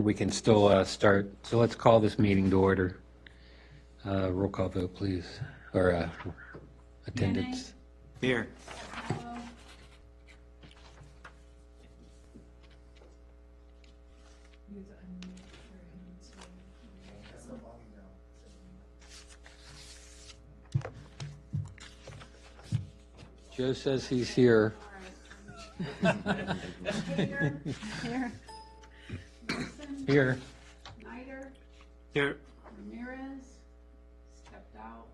We can still start. So let's call this meeting to order. Roll call vote, please, or attendance. Here. Joe says he's here. Here. Here. Snyder. Here. Ramirez. Stepped out.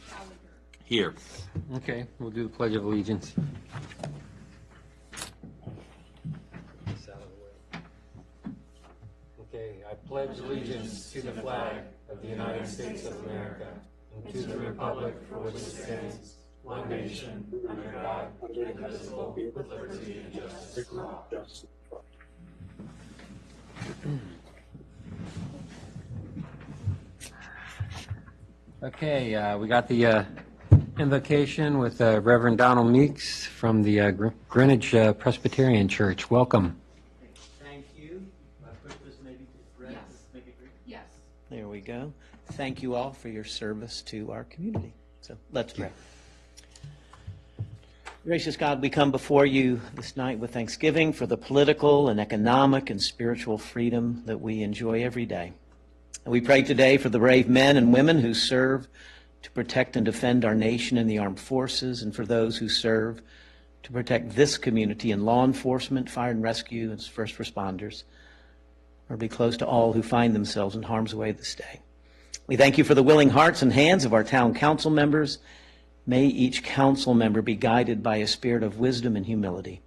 Gallagher. Here. Okay, we'll do the Pledge of Allegiance. Okay, I pledge allegiance to the flag of the United States of America and to the republic for which it stands, one nation, under God, indivisible, with liberty and justice for all. Okay, we got the invocation with Reverend Donald Meeks from the Greenwich Presbyterian Church. Welcome. Thank you. My push this maybe to Brett. Yes. Make it great. Yes. There we go. Thank you all for your service to our community. So let's pray. Gracious God, we come before you this night with thanksgiving for the political and economic and spiritual freedom that we enjoy every day. And we pray today for the brave men and women who serve to protect and defend our nation in the armed forces, and for those who serve to protect this community in law enforcement, fire and rescue, and first responders, or be close to all who find themselves in harm's way this day. We thank you for the willing hearts and hands of our town council members. May each council member be guided by a spirit of wisdom and humility.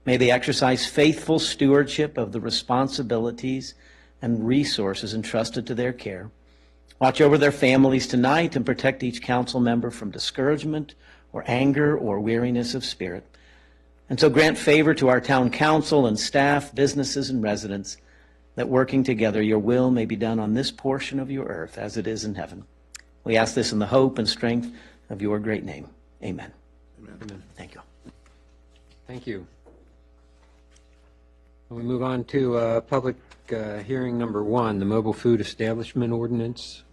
May they exercise faithful stewardship of the responsibilities and resources entrusted to their care. Watch over their families tonight and protect each council member from discouragement or anger or weariness of spirit. And so grant favor to our town council and staff, businesses and residents, that working together your will may be done on this portion of your earth as it is in heaven. We ask this in the hope and strength of your great name. Amen. Amen. Thank you. Thank you. We move on to public hearing number 1, the Mobile Food Establishment Ordinance.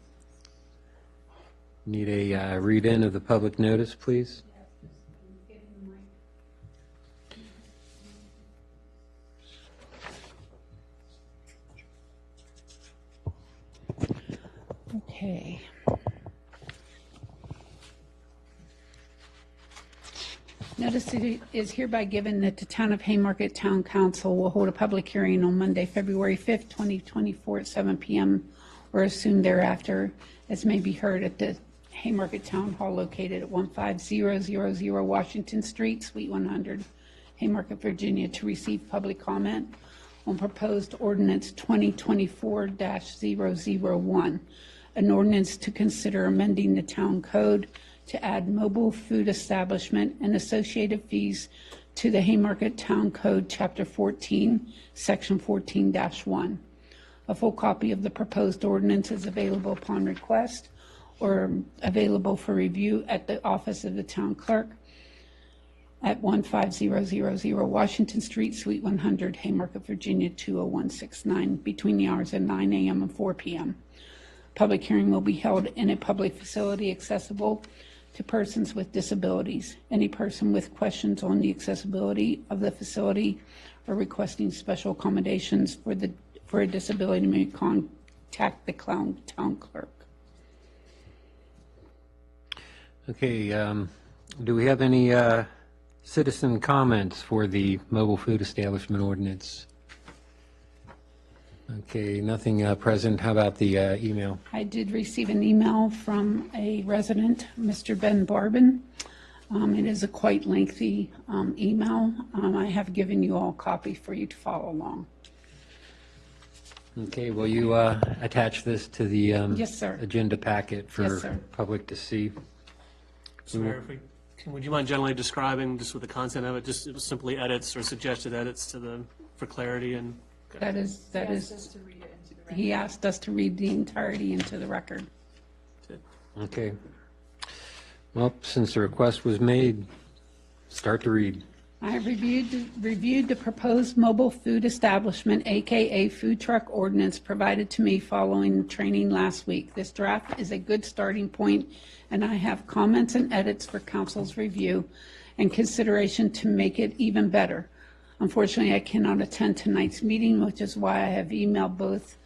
Need a read-in of the public notice, please. Okay. Notice it is hereby given that the Town of Haymarket Town Council will hold a public hearing on Monday, February 5th, 2024 at 7 p.m. or as soon thereafter, as may be heard at the Haymarket Town Hall located at 15000 Washington Street, Suite 100, Haymarket, Virginia, to receive public comment on proposed ordinance 2024-001, an ordinance to consider amending the town code to add mobile food establishment and associated fees to the Haymarket Town Code, Chapter 14, Section 14-1. A full copy of the proposed ordinance is available upon request or available for review at the office of the town clerk at 15000 Washington Street, Suite 100, Haymarket, Virginia 20169, between the hours of 9 a.m. and 4 p.m. Public hearing will be held in a public facility accessible to persons with disabilities. Any person with questions on the accessibility of the facility or requesting special accommodations for a disability may contact the town clerk. Okay, do we have any citizen comments for the Mobile Food Establishment Ordinance? Okay, nothing present. How about the email? I did receive an email from a resident, Mr. Ben Barbin. It is a quite lengthy email. I have given you all a copy for you to follow along. Okay, will you attach this to the Yes, sir. agenda packet for Yes, sir. public to see? So Mayor, would you mind generally describing just with the content of it, just simply edits or suggested edits for clarity and? That is, he asked us to read the entirety into the record. Okay. Well, since the request was made, start to read. I have reviewed the proposed mobile food establishment, AKA food truck ordinance provided to me following training last week. This draft is a good starting point, and I have comments and edits for council's review and consideration to make it even better. Unfortunately, I cannot attend tonight's meeting, which is why I have emailed both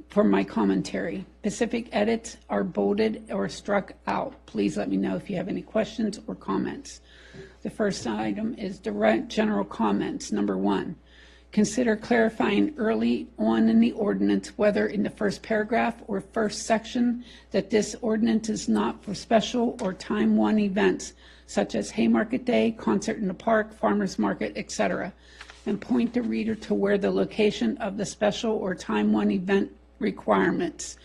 for my commentary. Specific edits are bolded or struck out. Please let me know if you have any questions or comments. The first item is direct general comments. Number 1, consider clarifying early on in the ordinance, whether in the first paragraph or first section, that this ordinance is not for special or time one events such as Haymarket Day, concert in the park, farmers market, etc., and point the reader to where the location of the special or time one event requirements.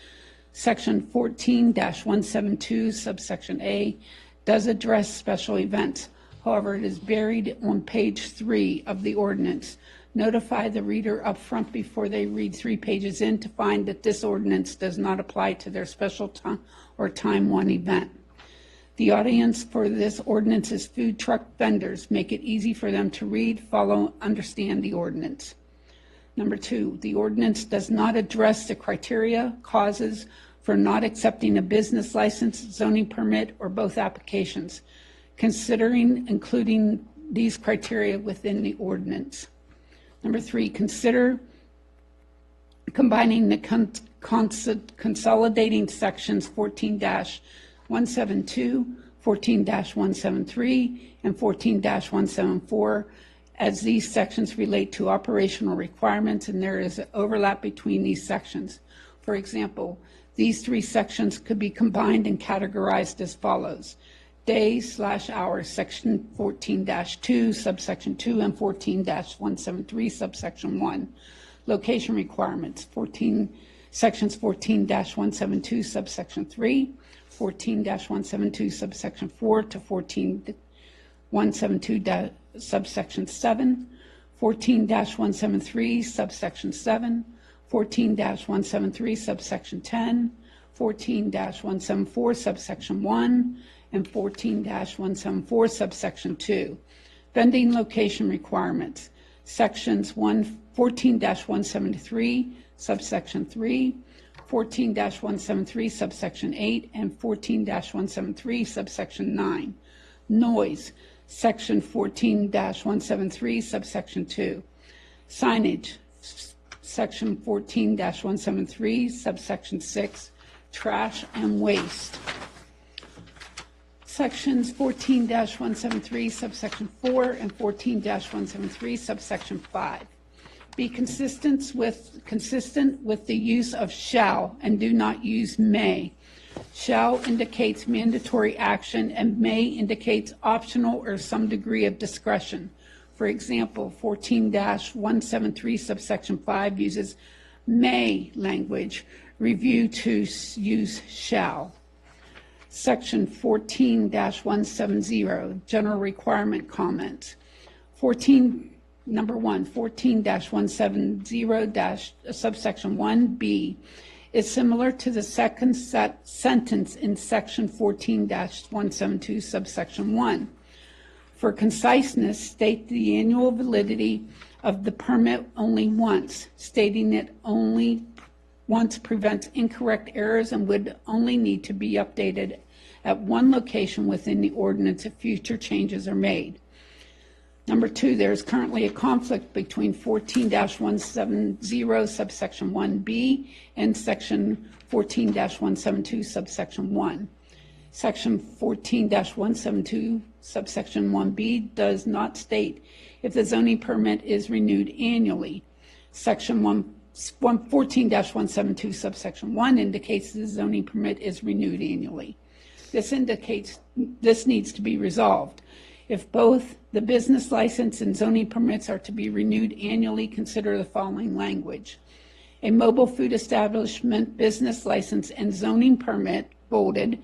Section 14-172, subsection A, does address special events. However, it is buried on page 3 of the ordinance. Notify the reader up front before they read 3 pages in to find that this ordinance does not apply to their special time or time one event. The audience for this ordinance is food truck vendors. Make it easy for them to read, follow, understand the ordinance. Number 2, the ordinance does not address the criteria, causes for not accepting a business license, zoning permit, or both applications, considering including these criteria within the ordinance. Number 3, consider combining the consolidating sections 14-172, 14-173, and 14-174, as these sections relate to operational requirements and there is an overlap between these sections. For example, these 3 sections could be combined and categorized as follows: days/hours, section 14-2, subsection 2, and 14-173, subsection 1. Location requirements, sections 14-172, subsection 3, 14-172, subsection 4 to 14-172, subsection 7, 14-173, subsection 7, 14-173, subsection 10, 14-174, subsection 1, and 14-174, subsection 2. Vending location requirements, sections 14-173, subsection 3, 14-173, subsection 8, and 14-173, subsection 9. Noise, section 14-173, subsection 2. Signage, section 14-173, subsection 6. Trash and waste, sections 14-173, subsection 4, and 14-173, subsection 5. Be consistent with the use of shall and do not use may. Shall indicates mandatory action and may indicates optional or some degree of discretion. For example, 14-173, subsection 5 uses may language. Review to use shall. Section 14-170, general requirement comments. Number 1, 14-170, subsection 1B is similar to the second sentence in section 14-172, subsection 1. For conciseness, state the annual validity of the permit only once. Stating it only once prevents incorrect errors and would only need to be updated at one location within the ordinance if future changes are made. Number 2, there is currently a conflict between 14-170, subsection 1B, and section 14-172, subsection 1. Section 14-172, subsection 1B does not state if the zoning permit is renewed annually. Section 14-172, subsection 1 indicates the zoning permit is renewed annually. This indicates this needs to be resolved. If both the business license and zoning permits are to be renewed annually, consider the following language. A mobile food establishment business license and zoning permit, bolded,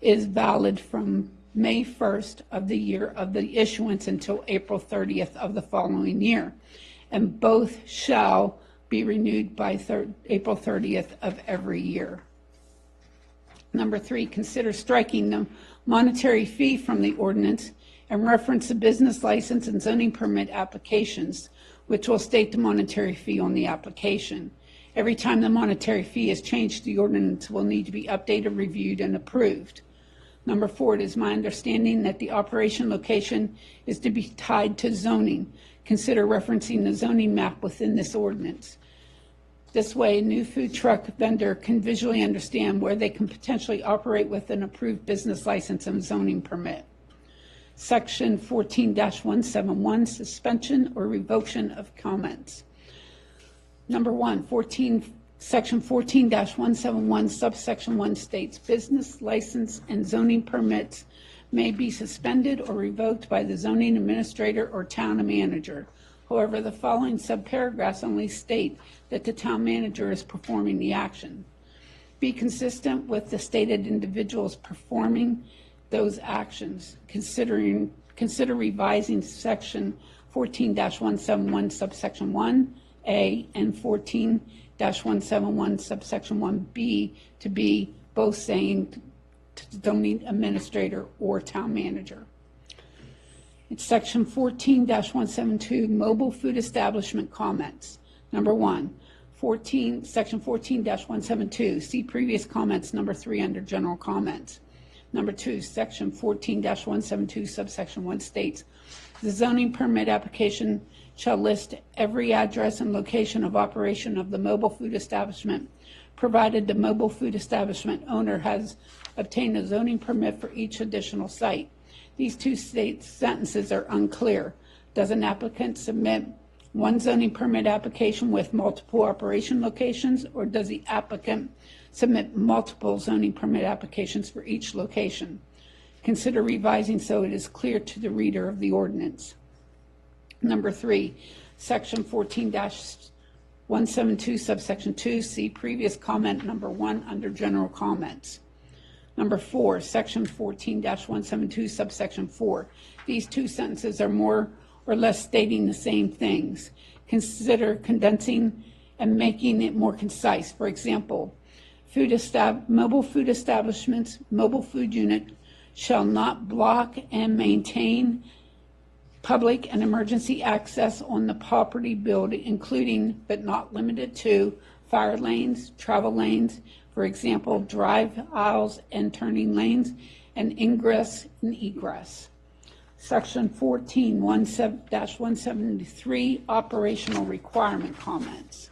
is valid from May 1st of the year of the issuance until April 30th of the following year, and both shall be renewed by April 30th of every year. Number 3, consider striking the monetary fee from the ordinance and reference the business license and zoning permit applications, which will state the monetary fee on the application. Every time the monetary fee is changed, the ordinance will need to be updated, reviewed, and approved. Number 4, it is my understanding that the operation location is to be tied to zoning. Consider referencing the zoning map within this ordinance. This way, a new food truck vendor can visually understand where they can potentially operate with an approved business license and zoning permit. Section 14-171, suspension or revocation of comments. Number 1, Section 14-171, subsection 1 states, business license and zoning permits may be suspended or revoked by the zoning administrator or town manager. However, the following subparagraphs only state that the town manager is performing the action. Be consistent with the stated individuals performing those actions. Consider revising section 14-171 subsection 1A and 14-171 subsection 1B to be both saying zoning administrator or town manager. It's section 14-172 mobile food establishment comments. Number 1, section 14-172, see previous comments number 3 under general comments. Number 2, section 14-172 subsection 1 states, the zoning permit application shall list every address and location of operation of the mobile food establishment, provided the mobile food establishment owner has obtained a zoning permit for each additional site. These two sentences are unclear. Does an applicant submit one zoning permit application with multiple operation locations, or does the applicant submit multiple zoning permit applications for each location? Consider revising so it is clear to the reader of the ordinance. Number 3, section 14-172 subsection 2, see previous comment number 1 under general comments. Number 4, section 14-172 subsection 4. These two sentences are more or less stating the same things. Consider condensing and making it more concise. For example, mobile food establishments, mobile food unit shall not block and maintain public and emergency access on the property building, including but not limited to fire lanes, travel lanes, for example, drive aisles and turning lanes, and ingress and egress. Section 14-173, operational requirement comments.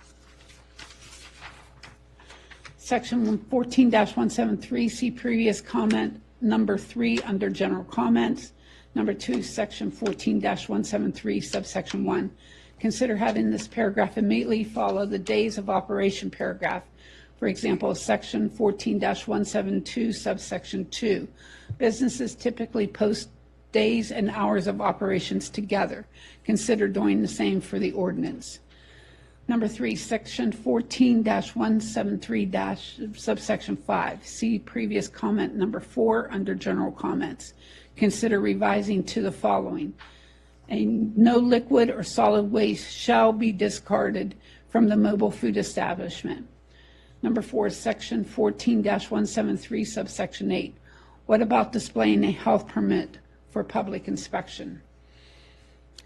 Section 14-173, see previous comment number 3 under general comments. Number 2, section 14-173, subsection 1. Consider having this paragraph immediately follow the days of operation paragraph. For example, section 14-172, subsection 2. Businesses typically post days and hours of operations together. Consider doing the same for the ordinance. Number 3, section 14-173, subsection 5. See previous comment number 4 under general comments. Consider revising to the following. No liquid or solid waste shall be discarded from the mobile food establishment. Number 4, section 14-173, subsection 8. What about displaying a health permit for public inspection?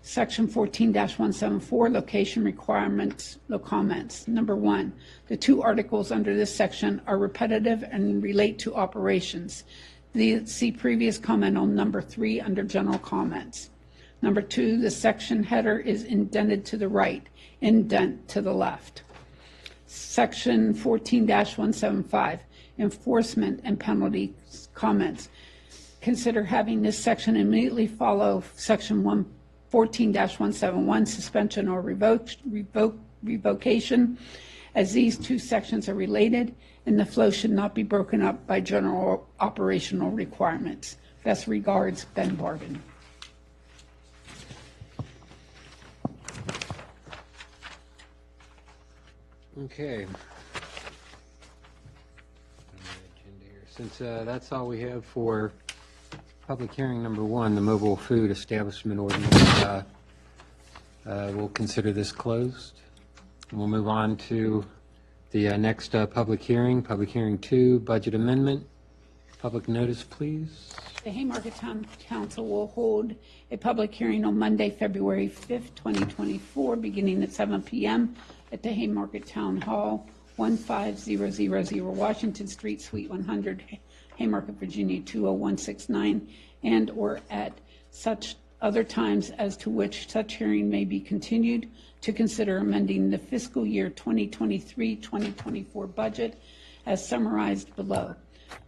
Section 14-174, location requirements, no comments. Number 1, the 2 articles under this section are repetitive and relate to operations. See previous comment on number 3 under general comments. Number 2, the section header is indented to the right, indent to the left. Section 14-175, enforcement and penalty comments. Consider having this section immediately follow section 14-171, suspension or revocation, as these 2 sections are related and the flow should not be broken up by general operational requirements. Best regards, Ben Barden. Okay. Since that's all we have for public hearing number 1, the mobile food establishment ordinance, we'll consider this closed. We'll move on to the next public hearing 2, budget amendment. Public notice, please. The Haymarket Town Council will hold a public hearing on Monday, February 5th, 2024, beginning at 7 p.m. at the Haymarket Town Hall, 15000 Washington Street, Suite 100, Haymarket, Virginia 20169, and/or at such other times as to which such hearing may be continued to consider amending the fiscal year 2023-2024 budget as summarized below.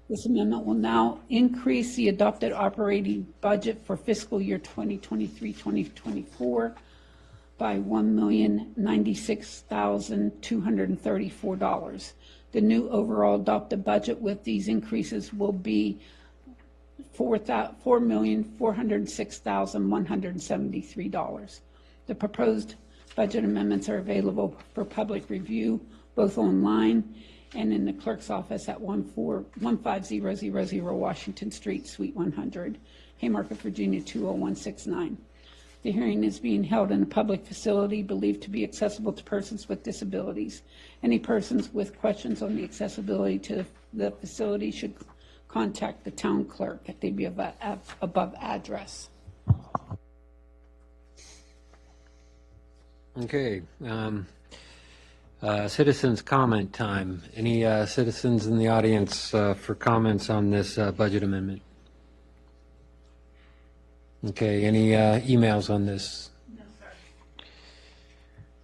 This amendment will now increase the adopted operating budget for fiscal year 2023-2024 by $1,096,234. The new overall adopted budget with these increases will be $4,406,173. The proposed budget amendments are available for public review both online and in the clerk's office at 15000 Washington Street, Suite 100, Haymarket, Virginia 20169. The hearing is being held in a public facility believed to be accessible to persons with disabilities. Any persons with questions on the accessibility to the facility should contact the town clerk at the above address. Okay. Citizens' comment time. Any citizens in the audience for comments on this budget amendment? Okay, any emails on this? No, sir.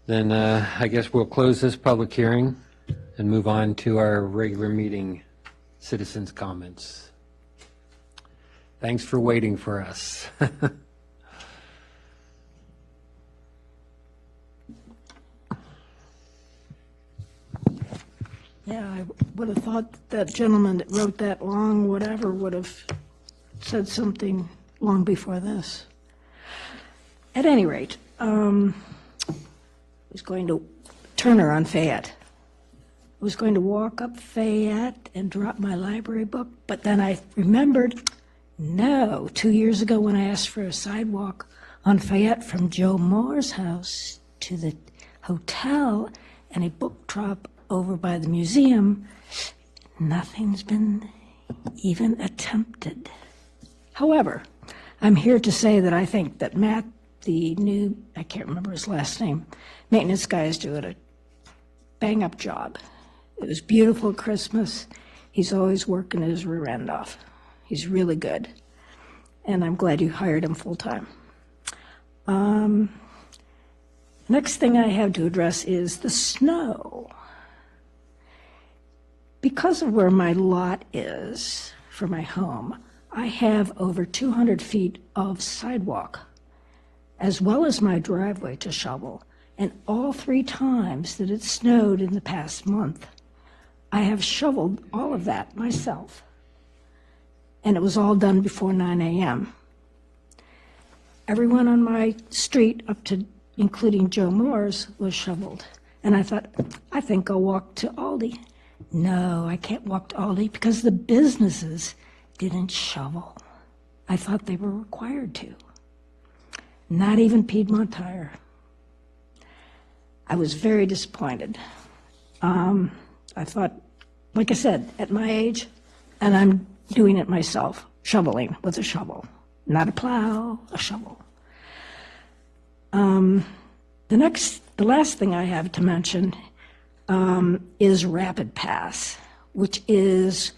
Then I guess we'll close this public hearing and move on to our regular meeting citizens' comments. Thanks for waiting for us. Yeah, I would have thought that gentleman that wrote that long whatever would have said something long before this. At any rate, I was going to Turner on Fayette. I was going to walk up Fayette and drop my library book, but then I remembered, no, 2 years ago when I asked for a sidewalk on Fayette from Joe Moore's house to the hotel and a book drop over by the museum, nothing's been even attempted. However, I'm here to say that I think that Matt, the new, I can't remember his last name, maintenance guy is doing a bang-up job. It was beautiful Christmas. He's always working his rear end off. He's really good. And I'm glad you hired him full-time. Next thing I have to address is the snow. Because of where my lot is for my home, I have over 200 feet of sidewalk, as well as my driveway to shovel. And all 3 times that it snowed in the past month, I have shoveled all of that myself. And it was all done before 9 a.m. Everyone on my street, up to including Joe Moore's, was shoveled. And I thought, I think I'll walk to Aldi. No, I can't walk to Aldi because the businesses didn't shovel. I thought they were required to. Not even Piedmont Tire. I was very disappointed. I thought, like I said, at my age, and I'm doing it myself, shoveling with a shovel. Not a plow, a shovel. The last thing I have to mention is Rapid Pass, which is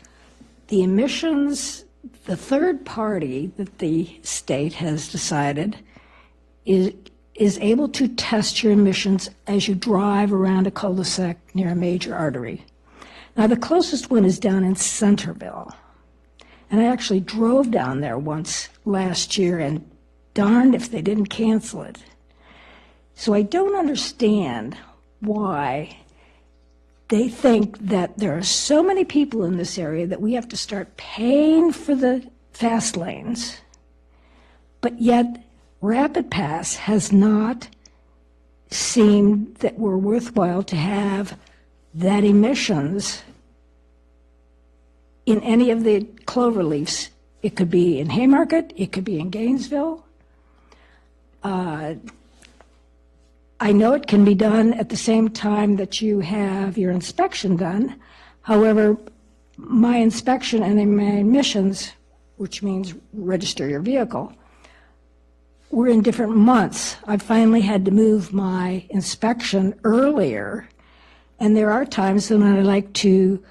the emissions, the third party that the state has decided is able to test your emissions as you drive around a cul-de-sac near a major artery. Now, the closest one is down in Centerville. And I actually drove down there once last year, and darned if they didn't cancel it. So I don't understand why they think that there are so many people in this area that we have to start paying for the fast lanes, but yet Rapid Pass has not seemed that we're worthwhile to have that emissions in any of the clover leafs. It could be in Haymarket, it could be in Gainesville. I know it can be done at the same time that you have your inspection done. However, my inspection and in my emissions, which means register your vehicle, were in different months. I finally had to move my inspection earlier, and there are times when I like to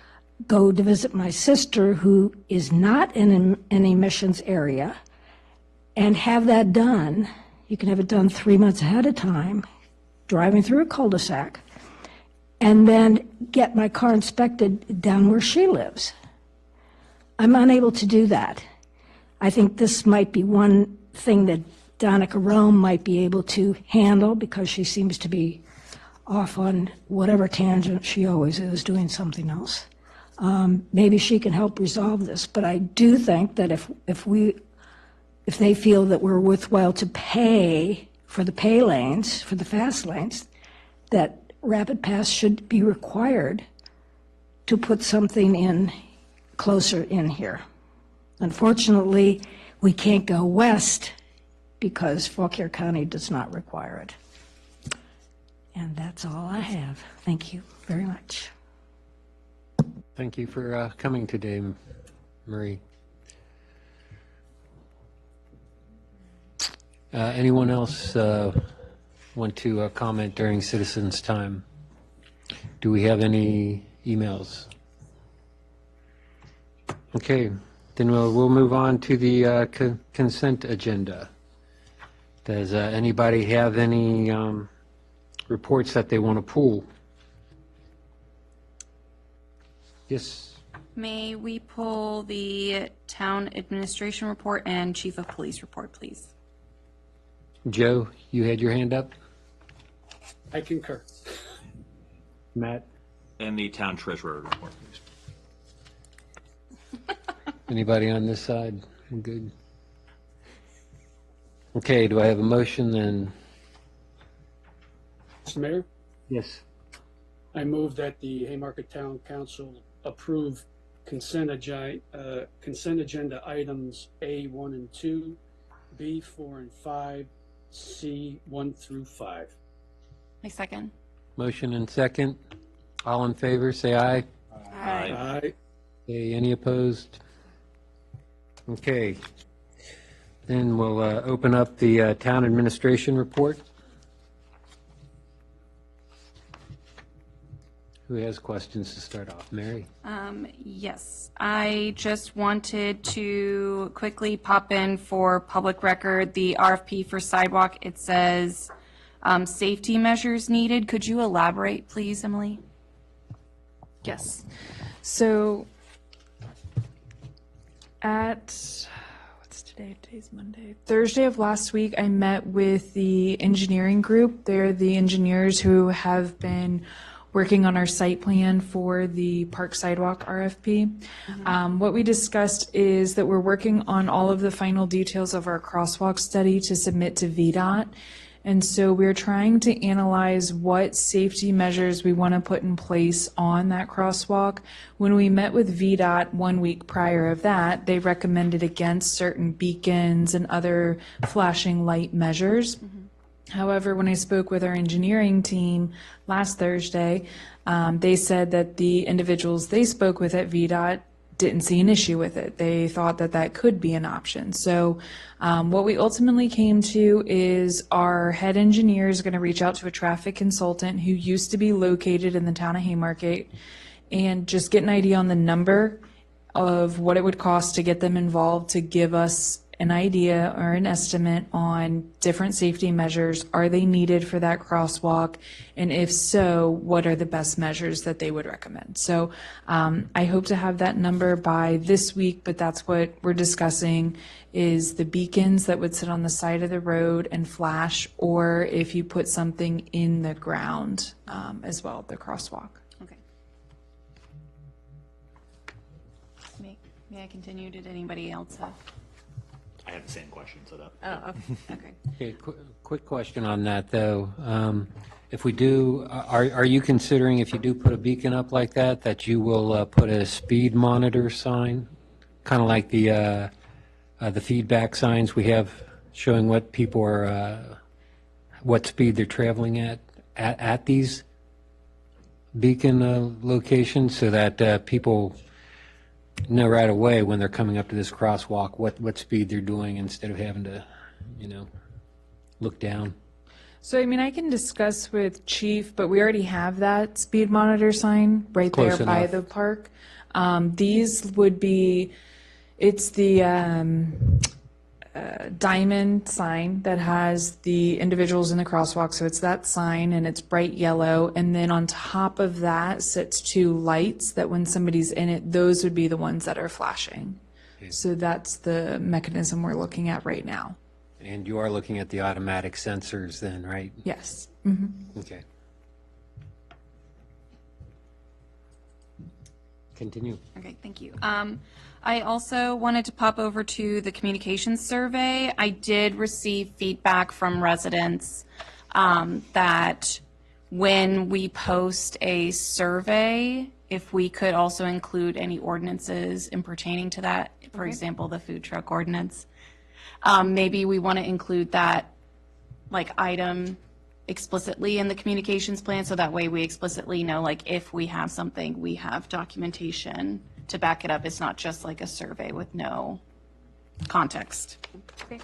go to visit my sister who is not in an emissions area and have that done. You can have it done 3 months ahead of time, driving through a cul-de-sac, and then get my car inspected down where she lives. I'm unable to do that. I think this might be one thing that Donica Rome might be able to handle, because she seems to be off on whatever tangent she always is, doing something else. Maybe she can help resolve this, but I do think that if they feel that we're worthwhile to pay for the pay lanes, for the fast lanes, that Rapid Pass should be required to put something in closer in here. Unfortunately, we can't go west because Fauquier County does not require it. And that's all I have. Thank you very much. Thank you for coming today, Marie. Anyone else want to comment during citizens' time? Do we have any emails? Okay, then we'll move on to the consent agenda. Does anybody have any reports that they want to pull? Yes. May we pull the town administration report and chief of police report, please? Joe, you had your hand up? I concur. Matt? And the town treasurer report, please. Anybody on this side? I'm good. Okay, do I have a motion then? Mr. Mayor, Yes. I move that the Haymarket Town Council approve consent agenda items A 1 and 2, B 4 and 5, C 1 through 5. My second. Motion and second. All in favor, say aye. Aye. Okay, any opposed? Okay. Then we'll open up the town administration report. Who has questions to start off? Mary? Yes, I just wanted to quickly pop in for public record, the RFP for sidewalk. It says safety measures needed. Could you elaborate, please, Emily? Yes. So at, what's today? Today's Monday. Thursday of last week, I met with the engineering group. They're the engineers who have been working on our site plan for the park sidewalk RFP. What we discussed is that we're working on all of the final details of our crosswalk study to submit to VDOT. And so we're trying to analyze what safety measures we want to put in place on that crosswalk. When we met with VDOT 1 week prior of that, they recommended against certain beacons and other flashing light measures. However, when I spoke with our engineering team last Thursday, they said that the individuals they spoke with at VDOT didn't see an issue with it. They thought that that could be an option. So what we ultimately came to is our head engineer is going to reach out to a traffic consultant who used to be located in the town of Haymarket and just get an idea on the number of what it would cost to get them involved to give us an idea or an estimate on different safety measures. Are they needed for that crosswalk? And if so, what are the best measures that they would recommend? So I hope to have that number by this week, but that's what we're discussing is the beacons that would sit on the side of the road and flash, or if you put something in the ground as well, the crosswalk. Okay. May I continue? Did anybody else have? I had the same question, so that. Oh, okay. Okay, quick question on that, though. If we do, are you considering, if you do put a beacon up like that, that you will put a speed monitor sign? Kind of like the feedback signs we have showing what people are, what speed they're traveling at these beacon locations, so that people know right away when they're coming up to this crosswalk what speed they're doing instead of having to, look down. So, I mean, I can discuss with Chief, but we already have that speed monitor sign right there Close by enough. the park. These would be, it's the diamond sign that has the individuals in the crosswalk. So it's that sign and it's bright yellow. And then on top of that sits 2 lights that when somebody's in it, those would be the ones that are flashing. So that's the mechanism we're looking at right now. And you are looking at the automatic sensors then, right? Yes. Okay. Continue. Okay, thank you. I also wanted to pop over to the communications survey. I did receive feedback from residents that when we post a survey, if we could also include any ordinances in pertaining to that, for example, the food truck ordinance. Maybe we want to include that like item explicitly in the communications plan, so that way we explicitly know, like, if we have something, we have documentation to back it up. It's not just like a survey with no context. Okay.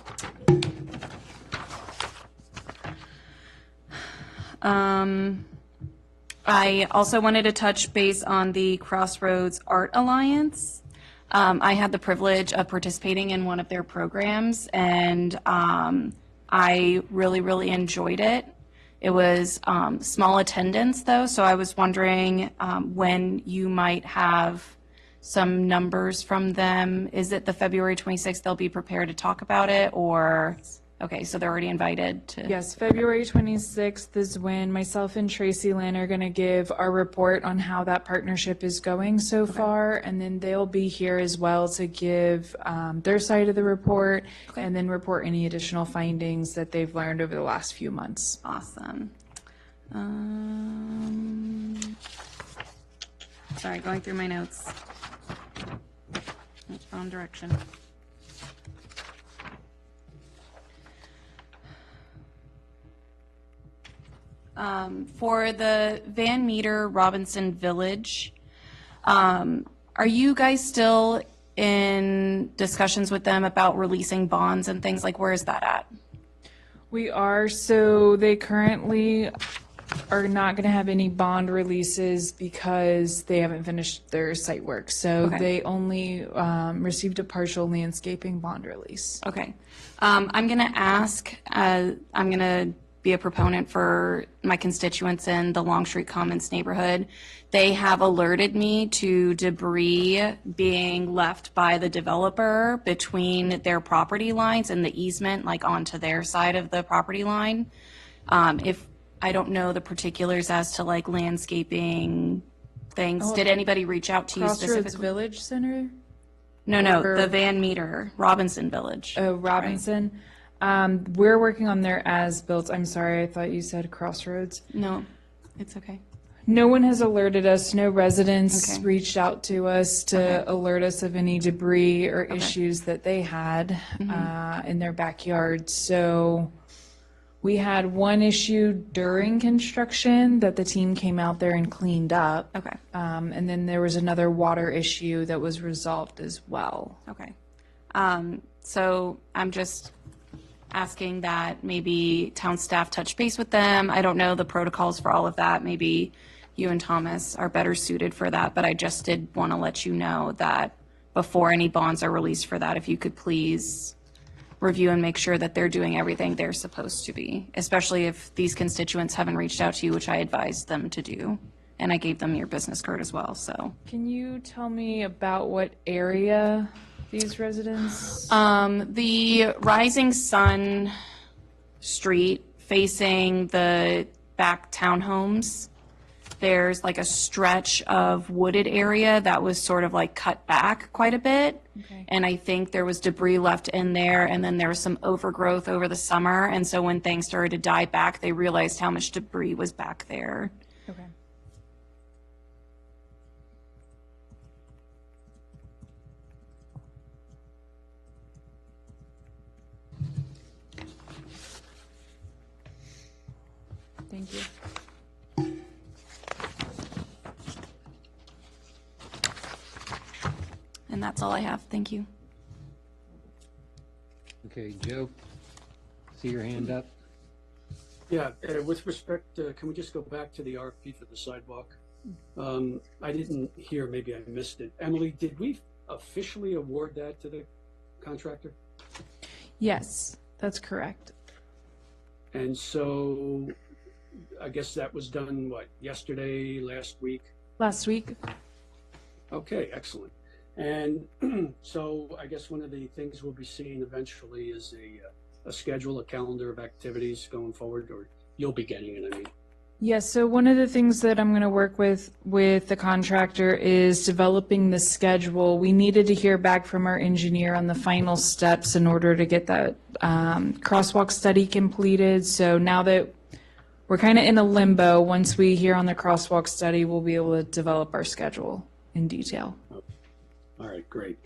I also wanted to touch base on the Crossroads Art Alliance. I had the privilege of participating in one of their programs, and I really, really enjoyed it. It was small attendance, though, so I was wondering when you might have some numbers from them. Is it the February 26th they'll be prepared to talk about it, or? Okay, so they're already invited to. Yes, February 26th is when myself and Tracy Lynn are going to give our report on how that partnership is going so far, and then they'll be here as well to give their side of the report, and then report any additional findings that they've learned over the last few months. Awesome. Sorry, going through my notes. Wrong direction. For the Van Meter Robinson Village, are you guys still in discussions with them about releasing bonds and things? Like, where is that at? We are, so they currently are not going to have any bond releases because they haven't finished their site work. So Okay. they only received a partial landscaping bond release. Okay. I'm going to ask, I'm going to be a proponent for my constituents in the Longstreet Commons neighborhood. They have alerted me to debris being left by the developer between their property lines and the easement, like onto their side of the property line. If I don't know the particulars as to like landscaping things. Did anybody reach out to you Crossroads specifically? Village Center? No, Or- the Van Meter, Robinson Village. Oh, Robinson. We're working on their as-built. I'm sorry, I thought you said Crossroads. No, it's okay. No one has alerted us. No residents Okay. reached out to us to alert us of any debris or issues that they had in their backyard. So we had one issue during construction that the team came out there and cleaned up. Okay. And then there was another water issue that was resolved as well. Okay. So I'm just asking that maybe town staff touch base with them. I don't know the protocols for all of that. Maybe you and Thomas are better suited for that, but I just did want to let you know that before any bonds are released for that, if you could please review and make sure that they're doing everything they're supposed to be, especially if these constituents haven't reached out to you, which I advised them to do. And I gave them your business card as well, so. Can you tell me about what area these residents? The Rising Sun Street facing the back townhomes, there's like a stretch of wooded area that was sort of like cut back quite a bit. Okay. And I think there was debris left in there, and then there was some overgrowth over the summer. And so when things started to die back, they realized how much debris was back there. Okay. Thank you. And that's all I have. Thank you. Okay, Joe, see your hand up? Yeah, with respect, can we just go back to the RFP for the sidewalk? I didn't hear, maybe I missed it. Emily, did we officially award that to the contractor? Yes, that's correct. And so I guess that was done, what, yesterday, last week? Last week. Okay, excellent. And so I guess one of the things we'll be seeing eventually is a schedule, a calendar of activities going forward, or you'll be getting it, I mean. Yes, so one of the things that I'm going to work with the contractor is developing the schedule. We needed to hear back from our engineer on the final steps in order to get that crosswalk study completed. So now that we're kind of in a limbo, once we hear on the crosswalk study, we'll be able to develop our schedule in detail. All right, great.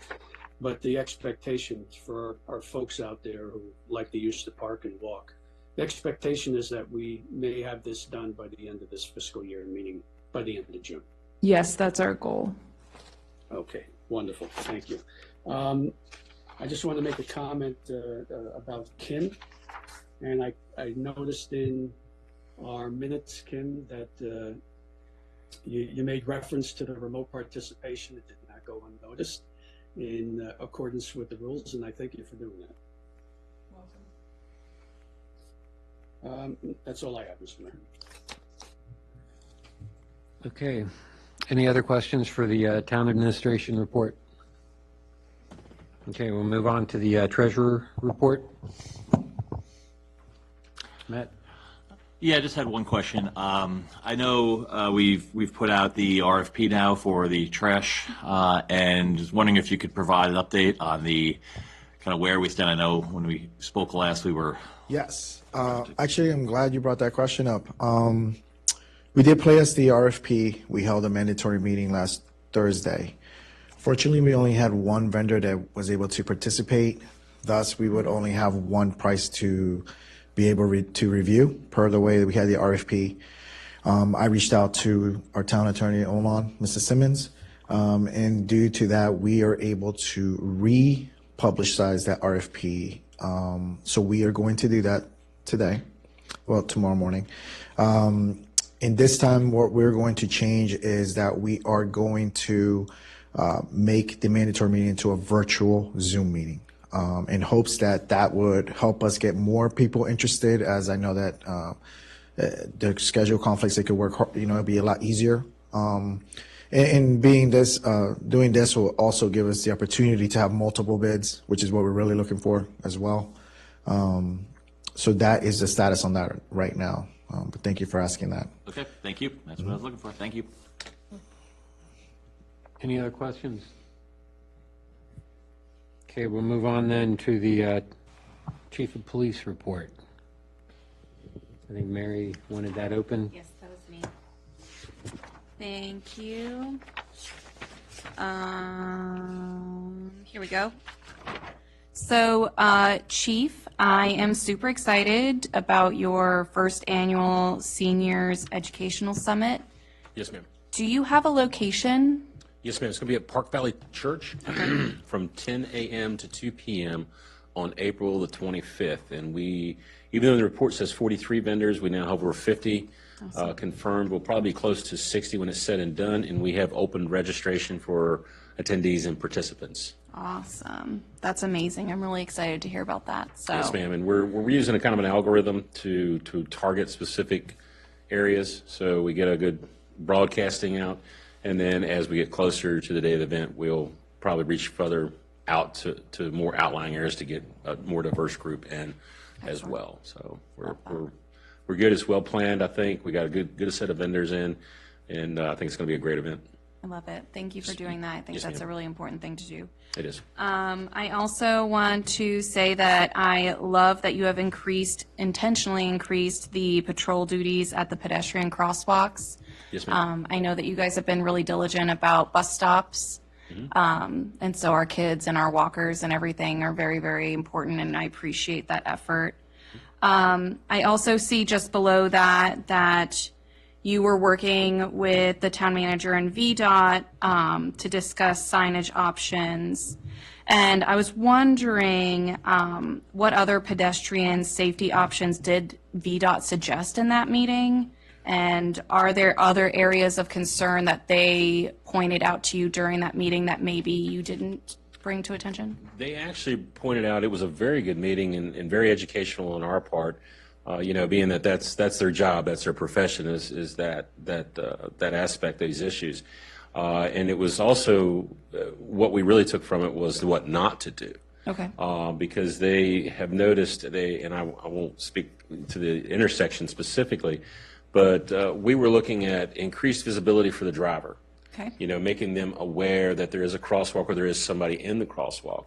But the expectation for our folks out there who like to use the park and walk, the expectation is that we may have this done by the end of this fiscal year, meaning by the end of June. Yes, that's our goal. Okay, wonderful. Thank you. I just want to make a comment about Kim. And I noticed in our minutes, Kim, that you made reference to the remote participation. It did not go unnoticed in accordance with the rules, and I thank you for doing that. That's all I have, Mr. Mayor. Okay. Any other questions for the town administration report? Okay, we'll move on to the treasurer report. Matt? Yeah, I just had one question. I know we've put out the RFP now for the trash, and was wondering if you could provide an update on the kind of where we stand. I know when we spoke last, we were. Yes. Actually, I'm glad you brought that question up. We did place the RFP. We held a mandatory meeting last Thursday. Fortunately, we only had one vendor that was able to participate. Thus, we would only have one price to be able to review per the way that we had the RFP. I reached out to our town attorney, Olan, Mr. Simmons, and due to that, we are able to republicize that RFP. So we are going to do that today, well, tomorrow morning. And this time, what we're going to change is that we are going to make the mandatory meeting into a virtual Zoom meeting. In hopes that that would help us get more people interested, as I know that the schedule conflicts, it could work hard, it'd be a lot easier. And being this, doing this will also give us the opportunity to have multiple bids, which is what we're really looking for as well. So that is the status on that right now. But thank you for asking that. Okay, thank you. That's what I was looking for. Thank you. Any other questions? Okay, we'll move on then to the chief of police report. I think Mary wanted that open. Yes, that was me. Thank you. Here we go. So, Chief, I am super excited about your first annual Seniors Educational Summit. Yes, ma'am. Do you have a location? Yes, ma'am. It's going to be at Park Valley Church from 10 a.m. to 2 p.m. on April the 25th. And we, even though the report says 43 vendors, we now have over 50 confirmed. We'll probably be close to 60 when it's said and done. And we have opened registration for attendees and participants. Awesome. That's amazing. I'm really excited to hear about that. So. Yes, ma'am. And we're using a kind of an algorithm to target specific areas. So we get a good broadcasting out. And then as we get closer to the day of the event, we'll probably reach further out to more outlying areas to get a more diverse group in as well. So we're good. It's well planned, I think. We got a good set of vendors in, and I think it's going to be a great event. I love it. Thank you for doing that. I think that's a really important thing to do. It is. I also want to say that I love that you have intentionally increased the patrol duties at the pedestrian crosswalks. Yes, ma'am. I know that you guys have been really diligent about bus stops. And so our kids and our walkers and everything are very, very important, and I appreciate that effort. I also see just below that you were working with the town manager and VDOT to discuss signage options. And I was wondering what other pedestrian safety options did VDOT suggest in that meeting? And are there other areas of concern that they pointed out to you during that meeting that maybe you didn't bring to attention? They actually pointed out it was a very good meeting and very educational on our part. Being that that's their job, that's their profession, is that aspect of these issues. And it was also what we really took from it was what not to do. Okay. Because they have noticed, and I won't speak to the intersection specifically, but we were looking at increased visibility for the driver. Okay. Making them aware that there is a crosswalk or there is somebody in the crosswalk.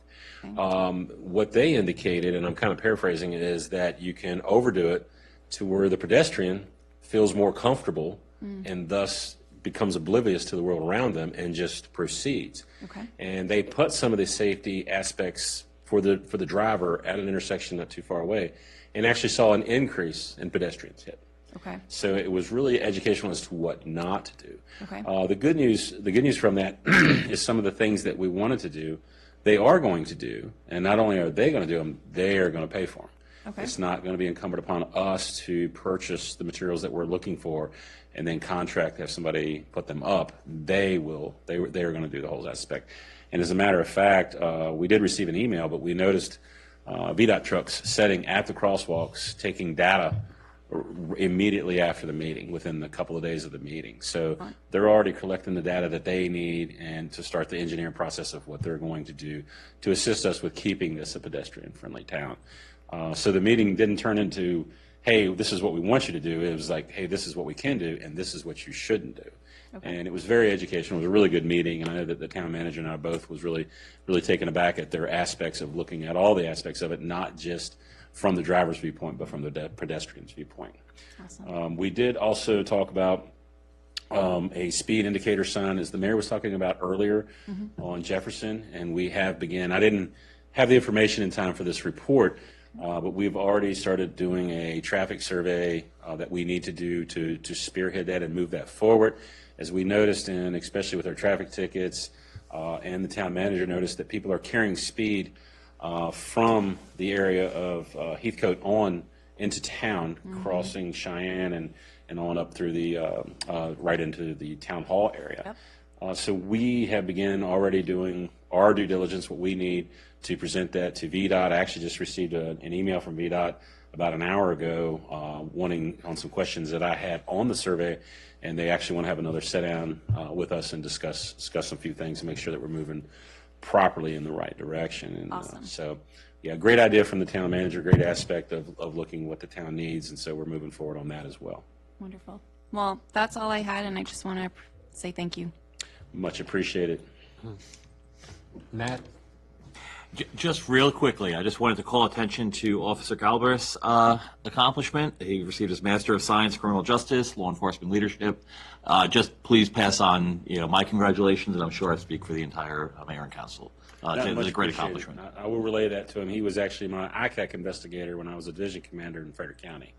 What they indicated, and I'm kind of paraphrasing it, is that you can overdo it to where the pedestrian feels more comfortable and thus becomes oblivious to the world around them and just proceeds. Okay. And they put some of the safety aspects for the driver at an intersection not too far away, and actually saw an increase in pedestrians hit. Okay. So it was really educational as to what not to do. Okay. The good news from that is some of the things that we wanted to do, they are going to do, and not only are they going to do them, they are going to pay for them. Okay. It's not going to be incumbent upon us to purchase the materials that we're looking for and then contract to have somebody put them up. They are going to do the whole aspect. And as a matter of fact, we did receive an email, but we noticed VDOT trucks setting at the crosswalks, taking data immediately after the meeting, within a couple of days of the meeting. So they're already collecting the data that they need and to start the engineering process of what they're going to do to assist us with keeping this a pedestrian-friendly town. So the meeting didn't turn into, hey, this is what we want you to do. It was like, hey, this is what we can do, and this is what you shouldn't do. Okay. And it was very educational. It was a really good meeting, and I know that the town manager and I both was really taken aback at their aspects of looking at all the aspects of it, not just from the driver's viewpoint, but from the pedestrian's viewpoint. Awesome. We did also talk about a speed indicator sign, as the mayor was talking about earlier, on Jefferson, and we have begun. I didn't have the information in time for this report, but we've already started doing a traffic survey that we need to do to spearhead that and move that forward. As we noticed, and especially with our traffic tickets, and the town manager noticed that people are carrying speed from the area of Heathcote on into town, crossing Cheyenne and on up through the right into the town hall area. Yep. So we have begun already doing our due diligence, what we need to present that to VDOT. I actually just received an email from VDOT about an hour ago wanting on some questions that I had on the survey, and they actually want to have another sit down with us and discuss some few things and make sure that we're moving properly in the right direction. And awesome. So yeah, great idea from the town manager, great aspect of looking what the town needs, and so we're moving forward on that as well. Wonderful. Well, that's all I had, and I just want to say thank you. Much appreciated. Matt? Just real quickly, I just wanted to call attention to Officer Galbraith's accomplishment. He received his Master of Science, Criminal Justice, Law Enforcement Leadership. Just please pass on, my congratulations, and I'm sure I speak for the entire mayor and council. It was a great accomplishment. I will relay that to him. He was actually my ICAC investigator when I was a division commander in Frederick County,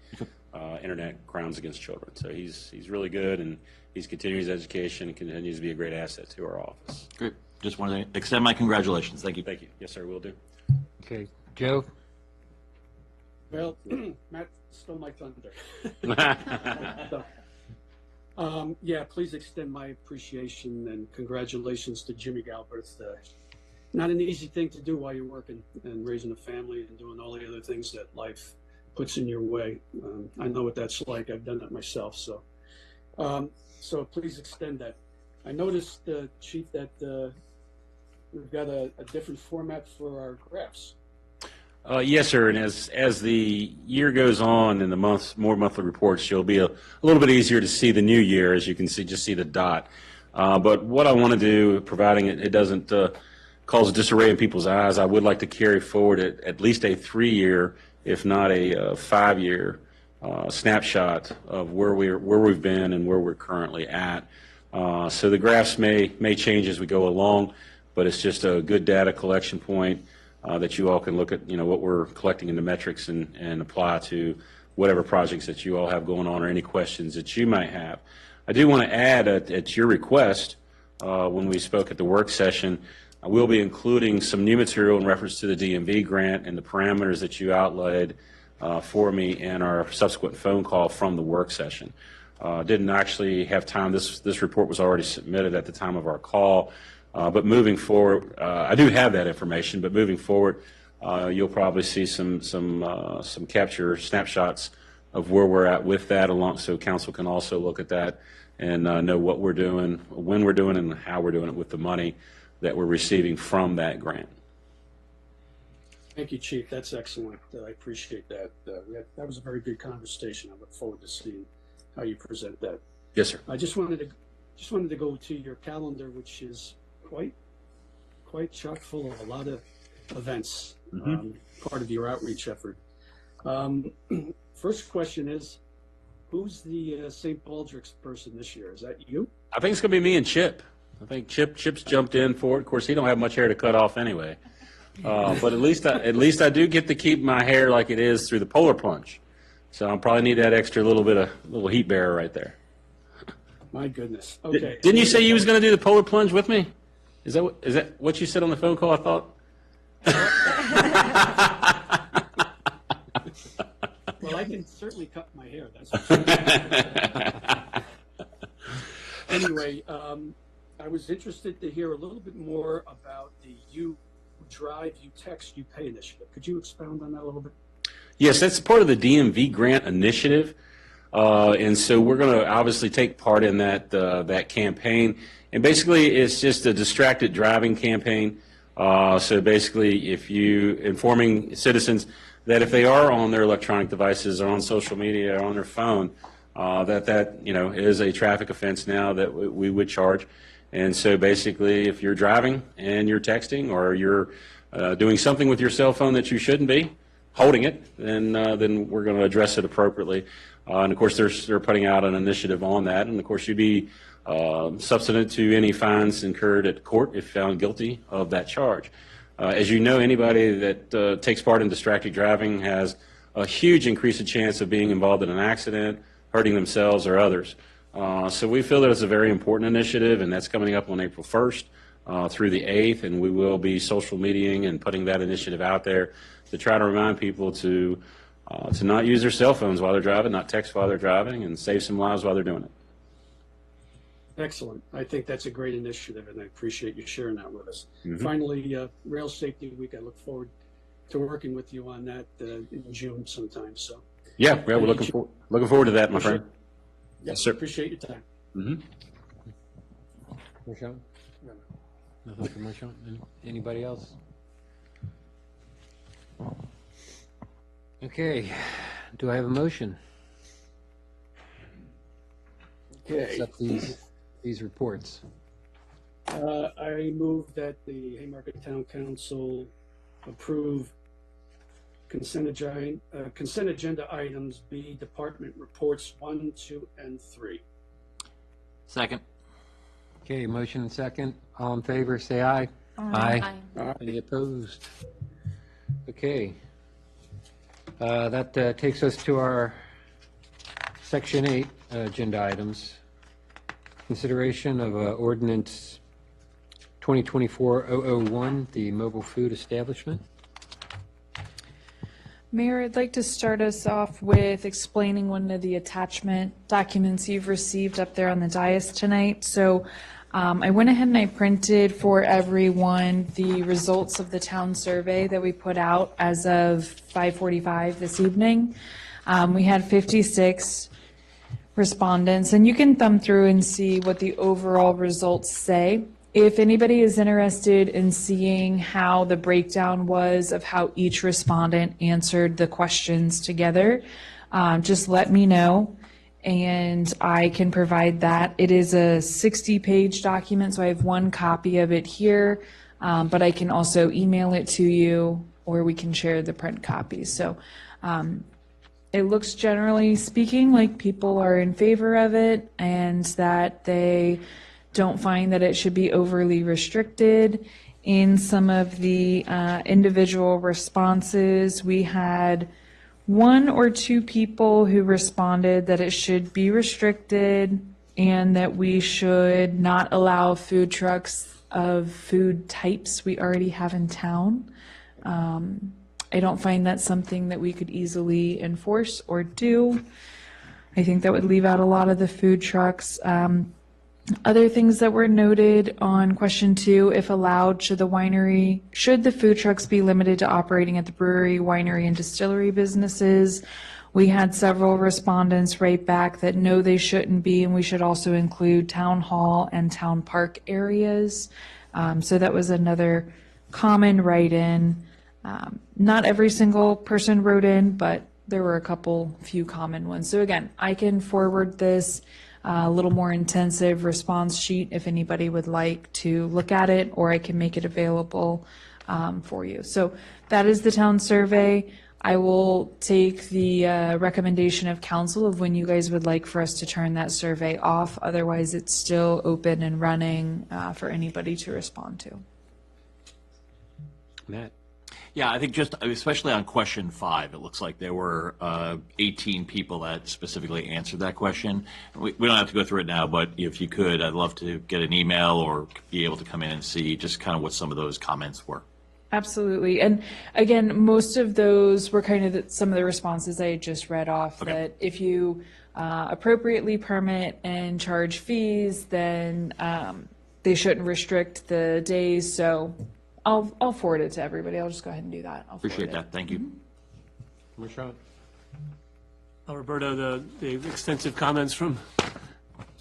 Internet Crimes Against Children. So he's really good, and he's continuing his education and continues to be a great asset to our office. Great. Just wanted to extend my congratulations. Thank you. Thank you. Yes, sir, will do. Okay. Joe? Well, Matt stole my thunder. Yeah, please extend my appreciation and congratulations to Jimmy Galbraith. Not an easy thing to do while you're working and raising a family and doing all the other things that life puts in your way. I know what that's like. I've done that myself. So please extend that. I noticed, Chief, that we've got a different format for our graphs. Yes, sir. And as the year goes on and the more monthly reports, you'll be a little bit easier to see the new year, as you can see, just see the dot. But what I want to do, providing it doesn't cause a disarray in people's eyes, I would like to carry forward at least a 3-year, if not a 5-year snapshot of where we've been and where we're currently at. So the graphs may change as we go along, but it's just a good data collection point that you all can look at, what we're collecting in the metrics and apply to whatever projects that you all have going on or any questions that you might have. I do want to add, at your request, when we spoke at the work session, I will be including some new material in reference to the DMV grant and the parameters that you outlaid for me in our subsequent phone call from the work session. Didn't actually have time. This report was already submitted at the time of our call, but moving forward, I do have that information. But moving forward, you'll probably see some capture snapshots of where we're at with that, along so council can also look at that and know what we're doing, when we're doing, and how we're doing it with the money that we're receiving from that grant. Thank you, Chief. That's excellent. I appreciate that. That was a very good conversation. I look forward to seeing how you present that. Yes, sir. I just wanted to go to your calendar, which is quite chock full of a lot of events, part of your outreach effort. First question is, who's the St. Baldrick's person this year? Is that you? I think it's going to be me and Chip. I think Chip's jumped in for it. Of course, he don't have much hair to cut off anyway. But at least I do get to keep my hair like it is through the polar plunge. So I'll probably need that extra little heat bearer right there. My goodness. Okay. Didn't you say you was going to do the polar plunge with me? Is that what you said on the phone call? I thought. Well, I can certainly cut my hair. That's for sure. Anyway, I was interested to hear a little bit more about the You Drive, You Text, You Pay initiative. Could you expound on that a little bit? Yes, that's part of the DMV grant initiative, and so we're going to obviously take part in that campaign. And basically, it's just a distracted driving campaign. So basically, if you informing citizens that if they are on their electronic devices or on social media or on their phone, that is a traffic offense now that we would charge. And so basically, if you're driving and you're texting or you're doing something with your cell phone that you shouldn't be holding it, then we're going to address it appropriately. And of course, they're putting out an initiative on that. And of course, you'd be substantive to any fines incurred at court if found guilty of that charge. As you know, anybody that takes part in distracted driving has a huge increase in chance of being involved in an accident, hurting themselves or others. So we feel that it's a very important initiative, and that's coming up on April 1st through the 8th, and we will be social mediating and putting that initiative out there to try to remind people to not use their cell phones while they're driving, not text while they're driving, and save some lives while they're doing it. Excellent. I think that's a great initiative, and I appreciate you sharing that with us. Mm-hmm. Finally, Rail Safety Week, I look forward to working with you on that in June sometime. So yeah, we're looking forward to that, my friend. Yes, sir. Appreciate your time. Mm-hmm. Marchand? Nothing from Marchand? Anybody else? Okay. Do I have a motion? Okay. Accept these reports. I move that the Haymarket Town Council approve consent agenda items B, department reports 1, 2, and 3. Second. Okay, motion and second. All in favor, say aye. Aye. Any opposed? Okay. That takes us to our Section 8 agenda items. Consideration of ordinance 2024-001, the mobile food establishment. Mayor, I'd like to start us off with explaining one of the attachment documents you've received up there on the dais tonight. So I went ahead and I printed for everyone the results of the town survey that we put out as of 5:45 this evening. We had 56 respondents, and you can thumb through and see what the overall results say. If anybody is interested in seeing how the breakdown was of how each respondent answered the questions together, just let me know and I can provide that. It is a 60-page document, so I have one copy of it here, but I can also email it to you or we can share the print copies. So it looks, generally speaking, like people are in favor of it and that they don't find that it should be overly restricted. In some of the individual responses, we had one or two people who responded that it should be restricted and that we should not allow food trucks of food types we already have in town. I don't find that something that we could easily enforce or do. I think that would leave out a lot of the food trucks. Other things that were noted on question 2, if allowed, should the food trucks be limited to operating at the brewery, winery, and distillery businesses? We had several respondents write back that no, they shouldn't be, and we should also include town hall and town park areas. So that was another common write-in. Not every single person wrote in, but there were a few common ones. So again, I can forward this a little more intensive response sheet if anybody would like to look at it, or I can make it available for you. So that is the town survey. I will take the recommendation of council of when you guys would like for us to turn that survey off. Otherwise, it's still open and running for anybody to respond to. Matt? Yeah, I think just, especially on question 5, it looks like there were 18 people that specifically answered that question. We don't have to go through it now, but if you could, I'd love to get an email or be able to come in and see just kind of what some of those comments were. Absolutely. And again, most of those were kind of some of the responses I had just read off, Okay. that if you appropriately permit and charge fees, then they shouldn't restrict the days. So I'll forward it to everybody. I'll just go ahead and do that. I'll Appreciate forward that. Thank you. Rashad? Roberto, the extensive comments from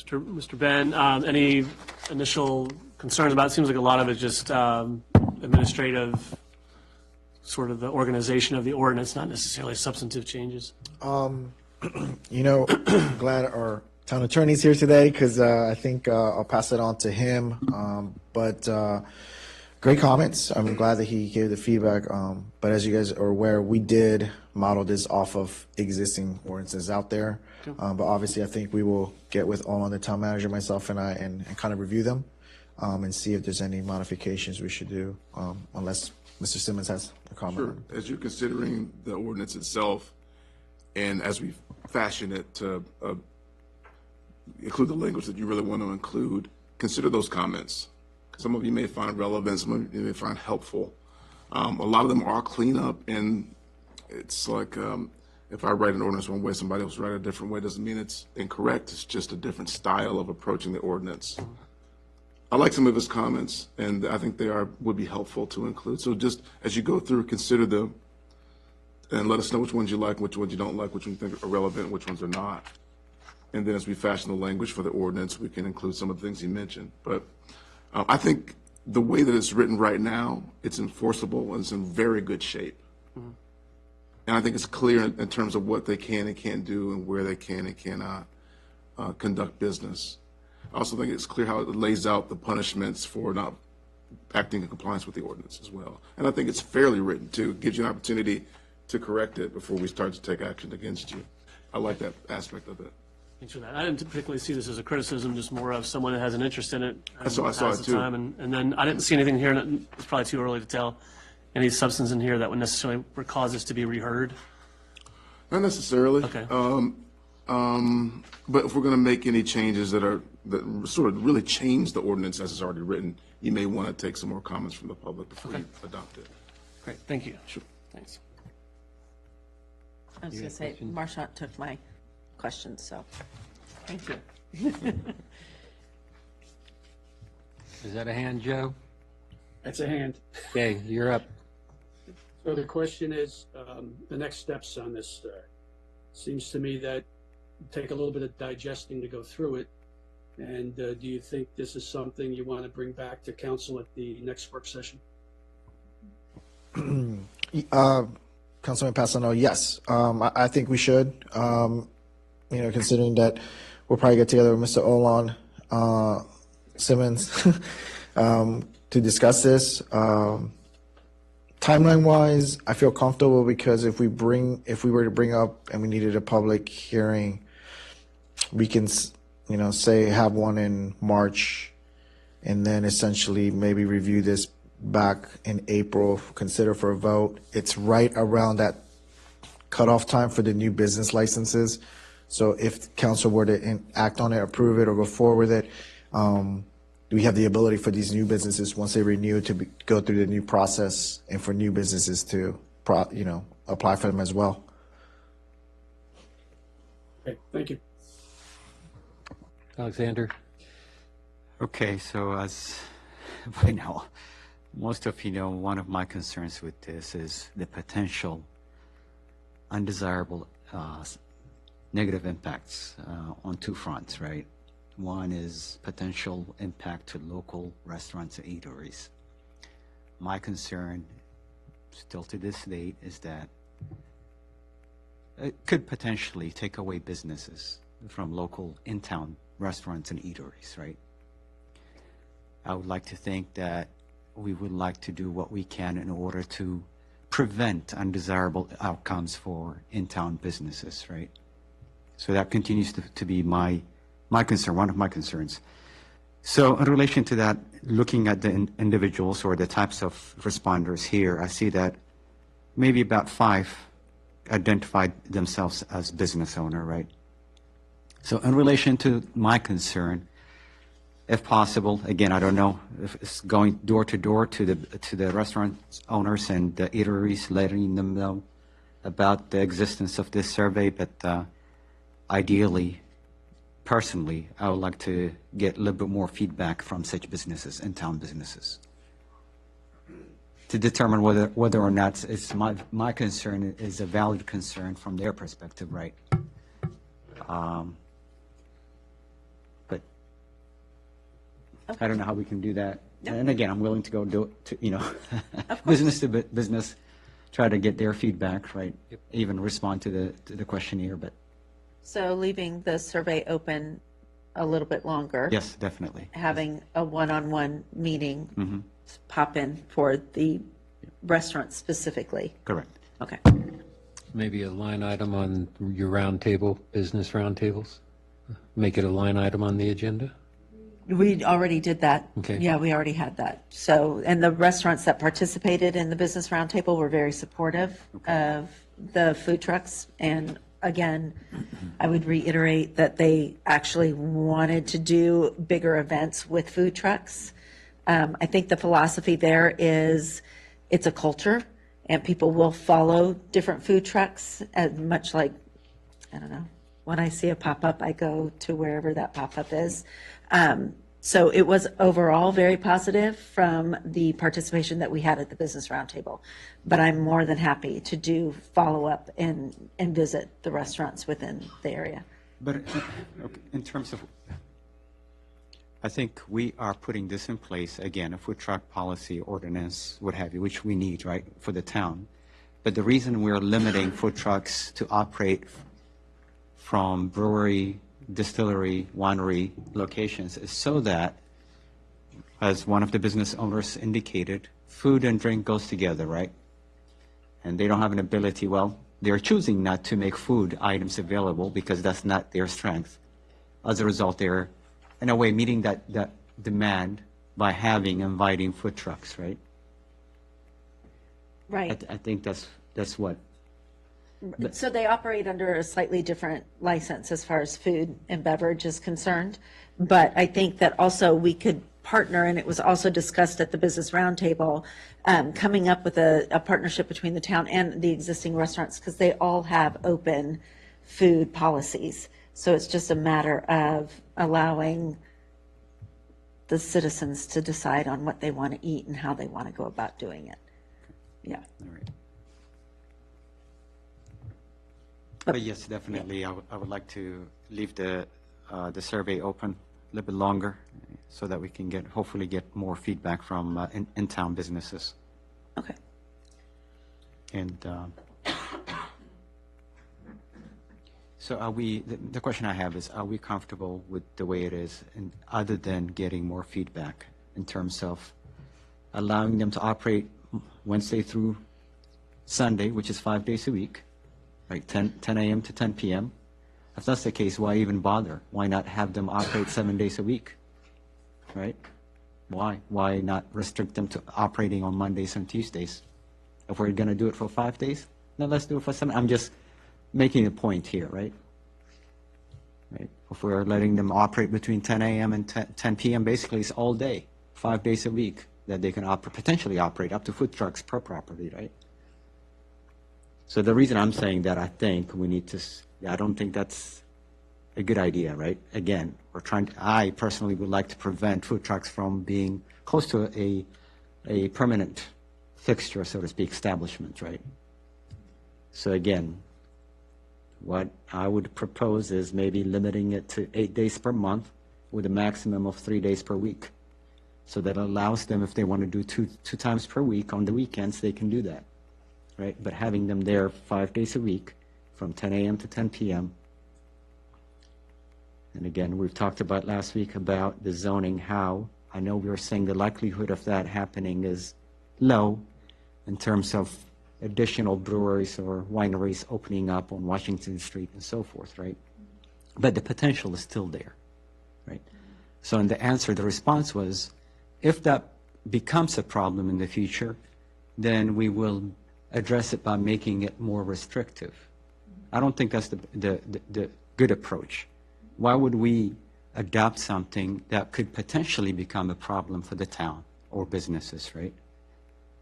Mr. Ben, any initial concerns about, it seems like a lot of it just administrative, sort of the organization of the ordinance, not necessarily substantive changes. You know, glad our town attorney's here today because I think I'll pass it on to him. But great comments. I'm glad that he gave the feedback. But as you guys are aware, we did model this off of existing ordinances out there. But obviously, I think we will get with Olin, the town manager, myself, and I, and kind of review them and see if there's any modifications we should do, unless Mr. Simmons has a comment. Sure. As you're considering the ordinance itself, and as we fashion it to include the language that you really want to include, consider those comments. Some of you may find relevant, some of you may find helpful. A lot of them are cleanup, and it's like if I write an ordinance one way, somebody else write it a different way. Doesn't mean it's incorrect. It's just a different style of approaching the ordinance. I like some of his comments, and I think they would be helpful to include. So just as you go through, consider them, and let us know which ones you like, which ones you don't like, which ones you think are relevant, which ones are not. And then as we fashion the language for the ordinance, we can include some of the things he mentioned. But I think the way that it's written right now, it's enforceable and it's in very good shape. Mm-hmm. And I think it's clear in terms of what they can and can't do and where they can and cannot conduct business. I also think it's clear how it lays out the punishments for not acting in compliance with the ordinance as well. And I think it's fairly written too. It gives you an opportunity to correct it before we start to take action against you. I like that aspect of it. Thanks for that. I didn't particularly see this as a criticism, just more of someone that has an interest in it. I saw has it the too. time, and then I didn't see anything here, and it's probably too early to tell, any substance in here that would necessarily cause this to be reheard. Not necessarily. Okay. But if we're going to make any changes that sort of really change the ordinance as it's already written, you may want to take some more comments from the public before you adopt it. Great, thank you. Sure. Thanks. I was going to say, Marchant took my question, so thank you. Is that a hand, Joe? That's a hand. Okay, you're up. So the question is, the next steps on this. Seems to me that take a little bit of digesting to go through it. And do you think this is something you want to bring back to council at the next work session? Councilman Passano, yes. I think we should. Considering that we'll probably get together with Mr. Olin Simmons to discuss this. Timeline-wise, I feel comfortable because if we were to bring up and we needed a public hearing, we can, say have one in March, and then essentially maybe review this back in April, consider for a vote. It's right around that cutoff time for the new business licenses. So if council were to act on it, approve it, or go forward with it, we have the ability for these new businesses, once they renew, to go through the new process, and for new businesses to, apply for them as well. Okay, thank you. Alexander? Okay, so as by now, most of you know, one of my concerns with this is the potential undesirable negative impacts on two fronts, right? One is potential impact to local restaurants and eateries. My concern, still to this date, is that it could potentially take away businesses from local in-town restaurants and eateries, right? I would like to think that we would like to do what we can in order to prevent undesirable outcomes for in-town businesses, right? So that continues to be my concern, one of my concerns. So in relation to that, looking at the individuals or the types of responders here, I see that maybe about 5 identified themselves as business owner, right? So in relation to my concern, if possible, again, I don't know if it's going door to door to the restaurant owners and the eateries, letting them know about the existence of this survey, but ideally, personally, I would like to get a little bit more feedback from such businesses, in-town businesses, to determine whether or not it's my concern is a valid concern from their perspective, right? But I don't know how we can do that. Yep. And again, I'm willing to go do it, business to business, try to get their feedback, right? Yep. Even respond to the questionnaire, but. So leaving the survey open a little bit longer. Yes, definitely. Having a one-on-one meeting, Mm-hmm. pop in for the restaurant specifically. Correct. Okay. Maybe a line item on your roundtable, business roundtables? Make it a line item on the agenda? We already did that. Okay. Yeah, we already had that. So, and the restaurants that participated in the business roundtable were very supportive of the food trucks. And again, I would reiterate that they actually wanted to do bigger events with food trucks. I think the philosophy there is it's a culture, and people will follow different food trucks, as much like, I don't know, when I see a pop-up, I go to wherever that pop-up is. So it was overall very positive from the participation that we had at the Business Roundtable. But I'm more than happy to do follow-up and visit the restaurants within the area. But in terms of, I think we are putting this in place, again, a food truck policy ordinance, what have you, which we need, right, for the town. But the reason we're limiting food trucks to operate from brewery, distillery, winery locations is so that, as one of the business owners indicated, food and drink goes together, right? And they don't have an ability, well, they're choosing not to make food items available because that's not their strength. As a result, they're, in a way, meeting that demand by inviting food trucks, right? Right. I think that's what. So they operate under a slightly different license as far as food and beverage is concerned. But I think that also we could partner, and it was also discussed at the Business Roundtable, coming up with a partnership between the town and the existing restaurants, because they all have open food policies. So it's just a matter of allowing the citizens to decide on what they want to eat and how they want to go about doing it. Yeah. All right. But yes, definitely, I would like to leave the survey open a little bit longer so that we can hopefully get more feedback from in-town businesses. Okay. And so the question I have is, are we comfortable with the way it is, and other than getting more feedback in terms of allowing them to operate Wednesday through Sunday, which is 5 days a week, right, 10 a.m. to 10 p.m.? If that's the case, why even bother? Why not have them operate 7 days a week, right? Why? Why not restrict them to operating on Mondays and Tuesdays? If we're going to do it for 5 days, then let's do it for 7. I'm just making a point here, right? Right. If we're letting them operate between 10 a.m. and 10 p.m., basically it's all day, 5 days a week that they can potentially operate up to food trucks per property, right? So the reason I'm saying that, I think we need to, I don't think that's a good idea, right? Again, I personally would like to prevent food trucks from being close to a permanent fixture, so to speak, establishment, right? So again, what I would propose is maybe limiting it to 8 days per month with a maximum of 3 days per week. So that allows them, if they want to do two times per week on the weekends, they can do that, right? But having them there 5 days a week from 10 a.m. to 10 p.m. And again, we've talked about last week about the zoning, how I know we were saying the likelihood of that happening is low in terms of additional breweries or wineries opening up on Washington Street and so forth, right? But the potential is still there, right? So in the answer, the response was, if that becomes a problem in the future, then we will address it by making it more restrictive. I don't think that's the good approach. Why would we adopt something that could potentially become a problem for the town or businesses, right?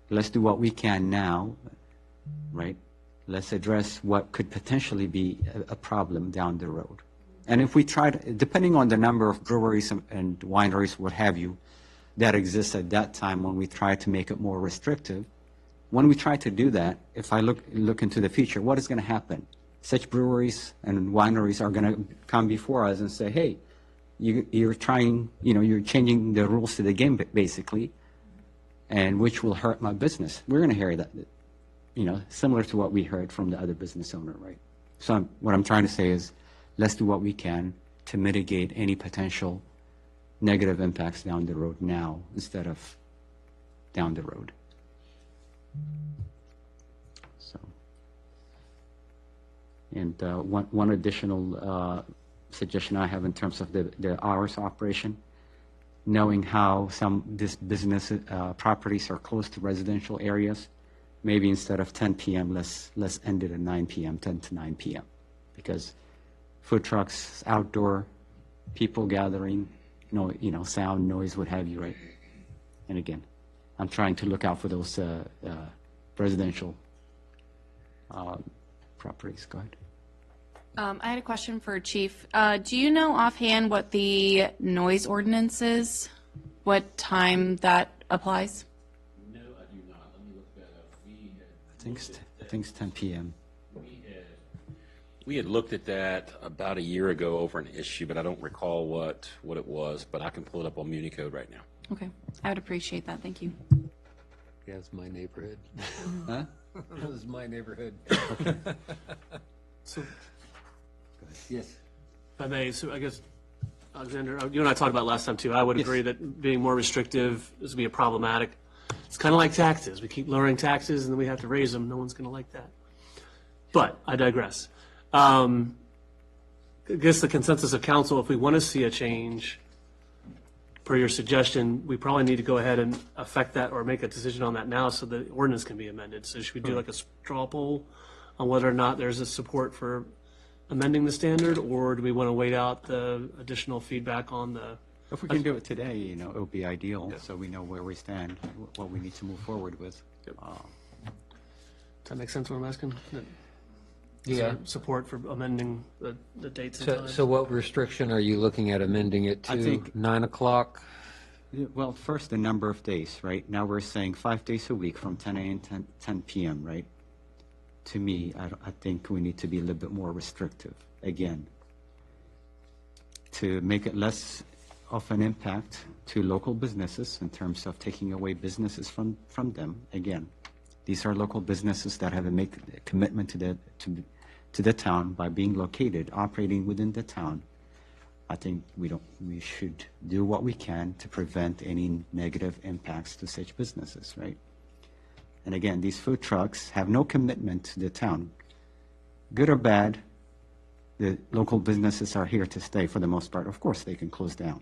Let's do what we can now, right? Let's address what could potentially be a problem down the road. And if we try to, depending on the number of breweries and wineries, what have you, that exists at that time when we try to make it more restrictive, when we try to do that, if I look into the future, what is going to happen? Such breweries and wineries are going to come before us and say, hey, you're trying, you're changing the rules to the game, basically, and which will hurt my business. We're going to hear that, similar to what we heard from the other business owner, right? So what I'm trying to say is, let's do what we can to mitigate any potential negative impacts down the road now instead of down the road. So, and one additional suggestion I have in terms of the hours operation, knowing how some business properties are close to residential areas, maybe instead of 10 p.m., let's end it at 9 p.m., 10 to 9 p.m., because food trucks, outdoor, people gathering, sound, noise, what have you, right? And again, I'm trying to look out for those residential properties. Go ahead. I had a question for Chief. Do you know offhand what the noise ordinance is? What time that applies? No, I do not. Let me look that up. I think it's 10 p.m. We had looked at that about a year ago over an issue, but I don't recall what it was, but I can pull it up on Muni Code right now. Okay, I would appreciate that. Thank you. Yeah, it's my neighborhood. Huh? This is my neighborhood. So, Yes. if I may, so I guess, Alexander, you and I talked about last time too. I would agree that being more restrictive is going to be problematic. It's kind of like taxes. We keep lowering taxes and then we have to raise them. No one's going to like that. But I digress. I guess the consensus of council, if we want to see a change, per your suggestion, we probably need to go ahead and affect that or make a decision on that now so the ordinance can be amended. So should we do like a straw poll on whether or not there's a support for amending the standard, or do we want to wait out the additional feedback on the? If we can do it today, it would be ideal, so we know where we stand, what we need to move forward with. Does that make sense what I'm asking? Is Yeah. there support for amending the dates and times? So what restriction are you looking at amending it I to? think- 9 o'clock? Well, first, the number of days, right? Now we're saying 5 days a week from 10 a.m. to 10 p.m., right? To me, I think we need to be a little bit more restrictive, again, to make it less of an impact to local businesses in terms of taking away businesses from them. Again, these are local businesses that have a commitment to the town by being located, operating within the town. I think we should do what we can to prevent any negative impacts to such businesses, right? And again, these food trucks have no commitment to the town. Good or bad, the local businesses are here to stay for the most part. Of course, they can close down.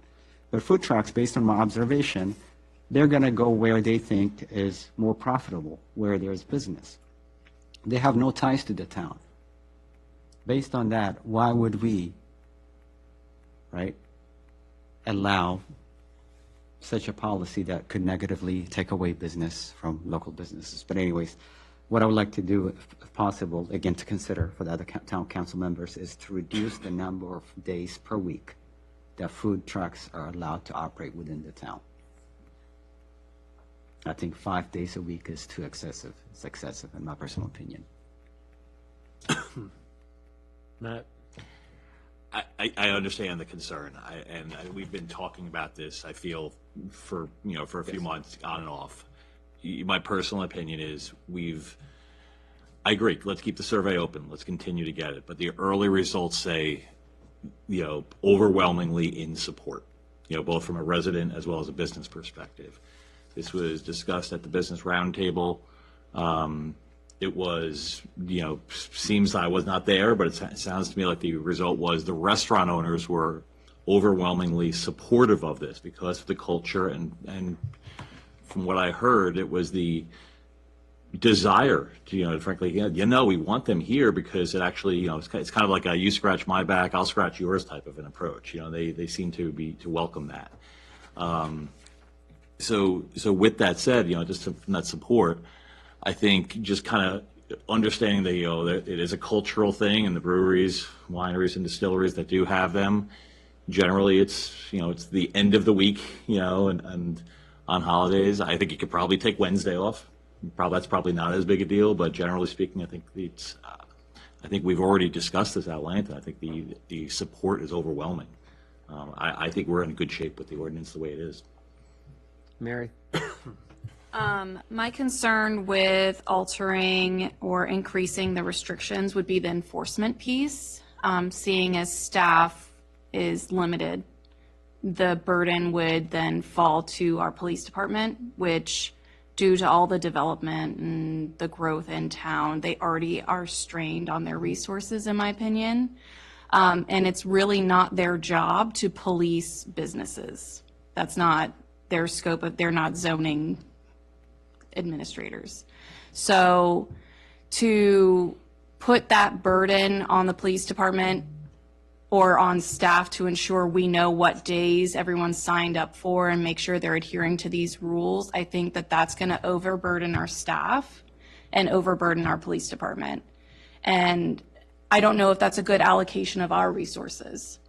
But food trucks, based on my observation, they're going to go where they think is more profitable, where there's business. They have no ties to the town. Based on that, why would we, right, allow such a policy that could negatively take away business from local businesses? But anyways, what I would like to do, if possible, again, to consider for the other town council members, is to reduce the number of days per week that food trucks are allowed to operate within the town. I think 5 days a week is too excessive. It's excessive, in my personal opinion. Matt? I understand the concern, we've been talking about this, I feel, for a few months on and off. My personal opinion is I agree, let's keep the survey open, let's continue to get it, but the early results say, overwhelmingly in support, both from a resident as well as a business perspective. This was discussed at the Business Roundtable. It was, seems I was not there, but it sounds to me like the result was the restaurant owners were overwhelmingly supportive of this because of the culture, and from what I heard, it was the desire to, frankly, we want them here because it actually, it's kind of like a you scratch my back, I'll scratch yours type of an approach. They seem to welcome that. So with that said, just from that support, I think just kind of understanding that, that it is a cultural thing, and the breweries, wineries, and distilleries that do have them, generally it's, it's the end of the week, and on holidays. I think you could probably take Wednesday off. That's probably not as big a deal, but generally speaking, I think I think we've already discussed this at length, and I think the support is overwhelming. I think we're in good shape with the ordinance the way it is. Mary? My concern with altering or increasing the restrictions would be the enforcement piece. Seeing as staff is limited, the burden would then fall to our police department, which, due to all the development and the growth in town, they already are strained on their resources, in my opinion. And it's really not their job to police businesses. That's not their scope of, they're not zoning administrators. So to put that burden on the police department or on staff to ensure we know what days everyone's signed up for and make sure they're adhering to these rules, I think that that's going to overburden our staff and overburden our police department. And I don't know if that's a good allocation of our resources.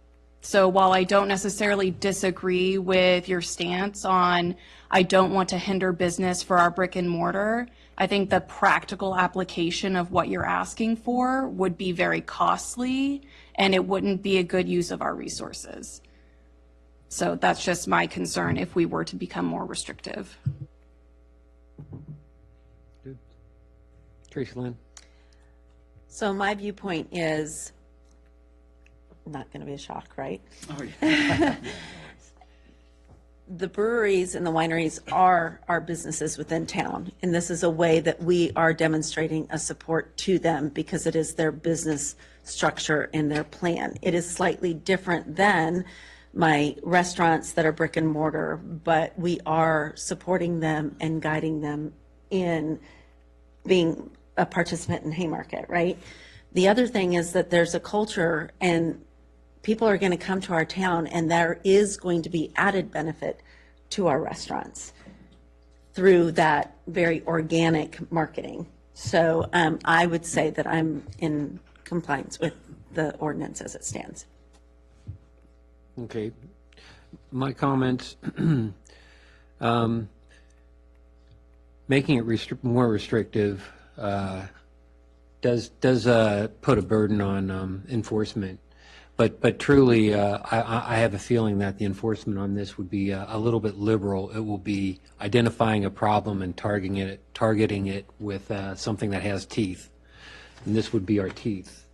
So while I don't necessarily disagree with your stance on I don't want to hinder business for our brick and mortar, I think the practical application of what you're asking for would be very costly, and it wouldn't be a good use of our resources. So that's just my concern if we were to become more restrictive. Good. Tracy Lynn? So my viewpoint is not going to be a shock, right? Oh, yeah. The breweries and the wineries are our businesses within town, and this is a way that we are demonstrating a support to them because it is their business structure and their plan. It is slightly different than my restaurants that are brick and mortar, but we are supporting them and guiding them in being a participant in Haymarket, right? The other thing is that there's a culture, and people are going to come to our town, and there is going to be added benefit to our restaurants through that very organic marketing. So I would say that I'm in compliance with the ordinance as it stands. Okay. My comments, making it more restrictive does put a burden on enforcement. But truly, I have a feeling that the enforcement on this would be a little bit liberal. It will be identifying a problem and targeting it with something that has teeth, and this would be our teeth.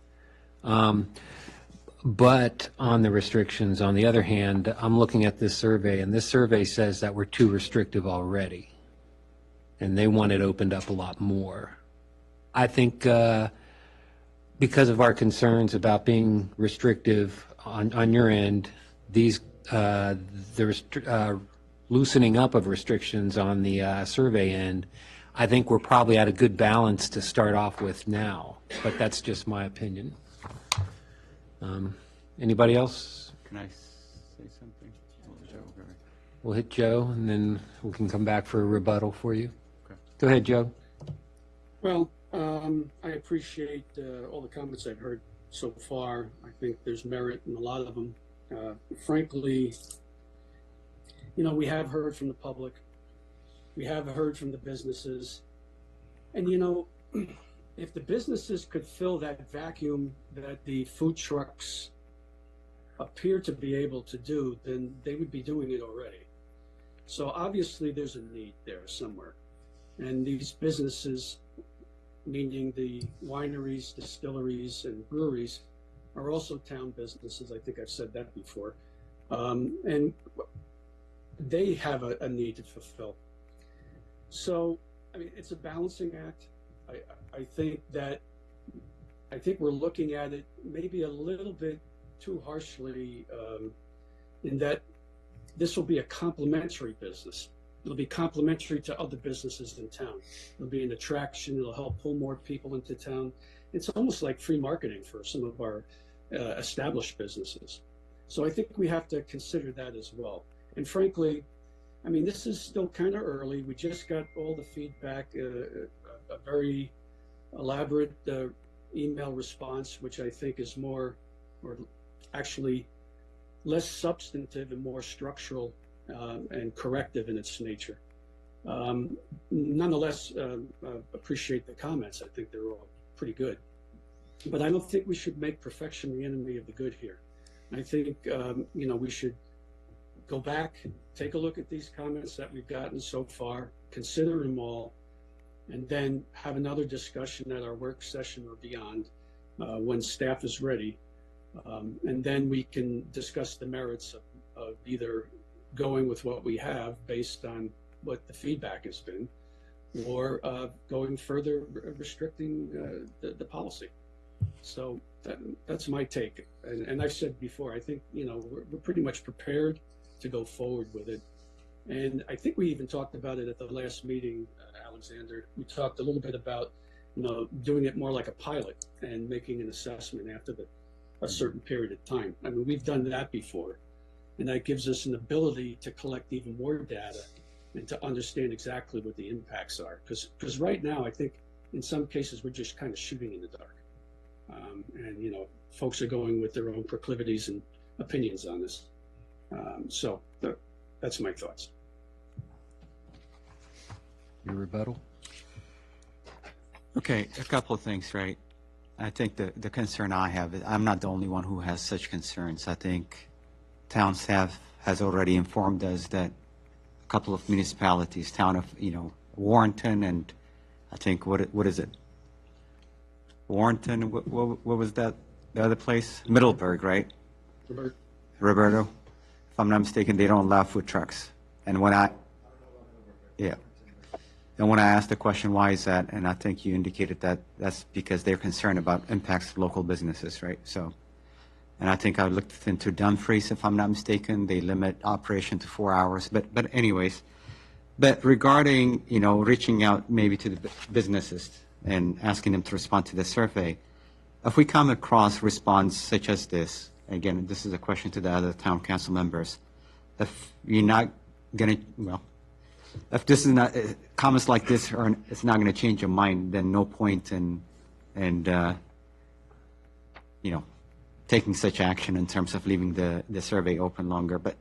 But on the restrictions, on the other hand, I'm looking at this survey, and this survey says that we're too restrictive already, and they want it opened up a lot more. I think because of our concerns about being restrictive on your end, the loosening up of restrictions on the survey end, I think we're probably at a good balance to start off with now, but that's just my opinion. Anybody else? Can I say something? We'll hit Joe, and then we can come back for a rebuttal for you. Okay. Go ahead, Joe. Well, I appreciate all the comments I've heard so far. I think there's merit in a lot of them. Frankly, we have heard from the public. We have heard from the businesses. And, if the businesses could fill that vacuum that the food trucks appear to be able to do, then they would be doing it already. So obviously there's a need there somewhere. And these businesses, meaning the wineries, distilleries, and breweries, are also town businesses. I think I've said that before. And they have a need to fulfill. So, it's a balancing act. I think we're looking at it maybe a little bit too harshly in that this will be a complementary business. It'll be complementary to other businesses in town. It'll be an attraction. It'll help pull more people into town. It's almost like free marketing for some of our established businesses. So I think we have to consider that as well. And frankly, this is still kind of early. We just got all the feedback, a very elaborate email response, which I think is more, or actually less substantive and more structural and corrective in its nature. Nonetheless, appreciate the comments. I think they're all pretty good. But I don't think we should make perfection the enemy of the good here. I think, we should go back, take a look at these comments that we've gotten so far, consider them all, and then have another discussion at our work session or beyond when staff is ready. And then we can discuss the merits of either going with what we have based on what the feedback has been, or going further restricting the policy. So that's my take. And I've said before, I think, we're pretty much prepared to go forward with it. And I think we even talked about it at the last meeting, Alexander. We talked a little bit about, doing it more like a pilot and making an assessment after a certain period of time. We've done that before, and that gives us an ability to collect even more data and to understand exactly what the impacts are. Because right now, I think in some cases, we're just kind of shooting in the dark. And folks are going with their own proclivities and opinions on this. So that's my thoughts. Your rebuttal? Okay, a couple of things, right? I think the concern I have is I'm not the only one who has such concerns. I think town staff has already informed us that a couple of municipalities, town of, Warrenton, and I think, what is it? Warrenton, what was that, the other place? Middleburg, right? Roberto. If I'm not mistaken, they don't allow food trucks. And when I asked the question, why is that? And I think you indicated that that's because they're concerned about impacts of local businesses, right? So, and I think I looked into Dumfries, if I'm not mistaken, they limit operation to 4 hours. But anyways, but regarding, reaching out maybe to the businesses and asking them to respond to the survey, if we come across response such as this, again, this is a question to the other town council members, if you're not going to, if this is not, comments like this, or it's not going to change your mind, then no point in taking such action in terms of leaving the survey open longer. But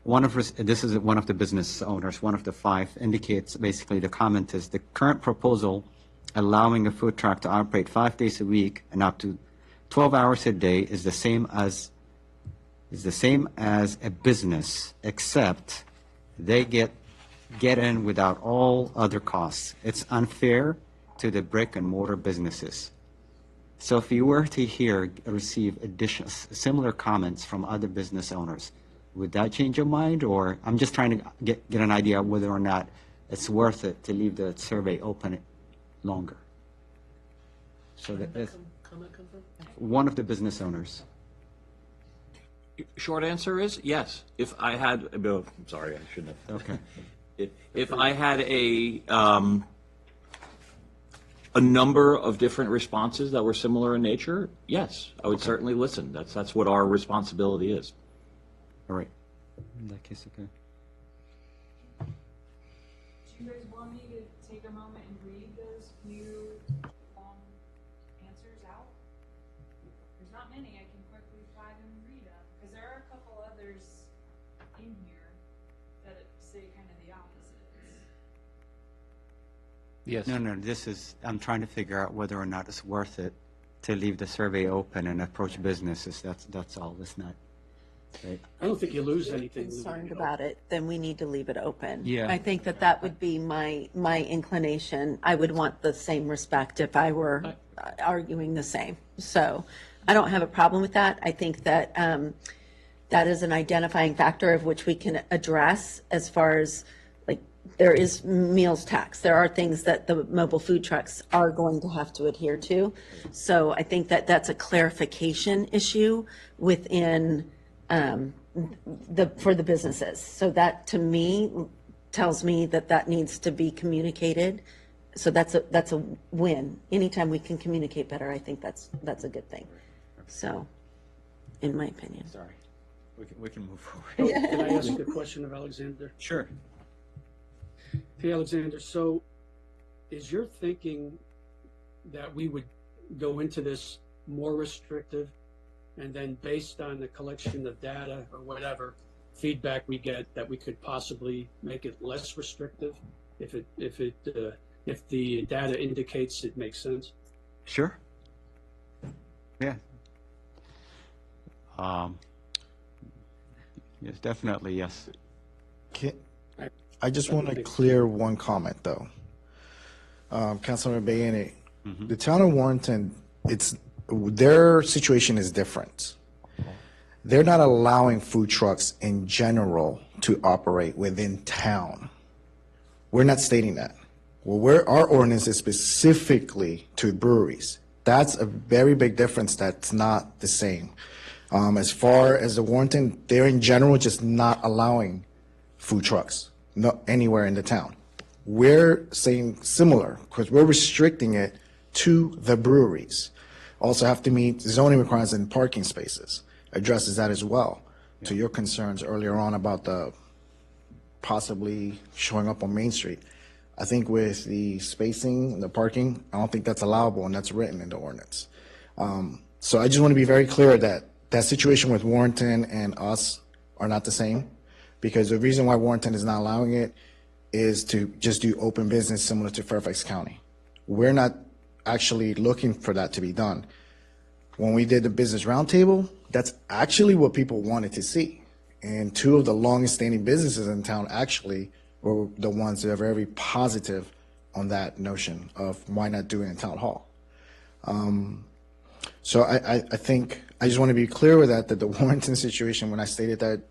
this is one of the business owners, one of the 5, indicates basically the comment is the current proposal allowing a food truck to operate 5 days a week and up to 12 hours a day is the same as a business, except they get in without all other costs. It's unfair to the brick and mortar businesses. So if you were to receive additional similar comments from other business owners, would that change your mind? Or I'm just trying to get an idea of whether or not it's worth it to leave the survey open longer. So that Comment come from? one of the business owners. Short answer is yes. If I had, I'm sorry, I shouldn't have. Okay. If I had a number of different responses that were similar in nature, yes, I would certainly listen. That's what our responsibility is. All right. In that case, okay. Do you guys want me to take a moment and read those few answers out? There's not many. I can quickly find and read them because there are a couple others in here that say kind of the opposite. Yes. No, I'm trying to figure out whether or not it's worth it to leave the survey open and approach businesses. That's all. It's not, right? I don't think you lose anything. Concerned about it, then we need to leave it open. Yeah. I think that would be my inclination. I would want the same respect if I were arguing the same. So I don't have a problem with that. I think that that is an identifying factor of which we can address as far as, like, there is meals tax. There are things that the mobile food trucks are going to have to adhere to. So I think that that's a clarification issue within for the businesses. So that, to me, tells me that needs to be communicated. So that's a win. Anytime we can communicate better, I think that's a good thing. So, in my opinion. Sorry. We can move forward. Can I ask a question of Alexander? Sure. Hey, Alexander, so is your thinking that we would go into this more restrictive, and then based on the collection of data or whatever feedback we get, that we could possibly make it less restrictive if the data indicates it makes sense? Sure. Yeah. Yes, definitely, yes. I just want to clear one comment, though. Councilmember Bayani, the town of Warrenton, their situation is different. They're not allowing food trucks in general to operate within town. We're not stating that. Well, our ordinance is specifically to breweries. That's a very big difference. That's not the same. As far as the Warrenton, they're in general just not allowing food trucks anywhere in the town. We're saying similar because we're restricting it to the breweries. Also have to meet zoning requirements and parking spaces. Addresses that as well. To your concerns earlier on about the possibly showing up on Main Street. I think with the spacing and the parking, I don't think that's allowable, and that's written in the ordinance. So I just want to be very clear that that situation with Warrenton and us are not the same, because the reason why Warrenton is not allowing it is to just do open business similar to Fairfax County. We're not actually looking for that to be done. When we did the business roundtable, that's actually what people wanted to see. And two of the longest standing businesses in town actually were the ones that are very positive on that notion of why not do it in town hall. So I think I just want to be clear with that the Warrenton situation, when I stated that,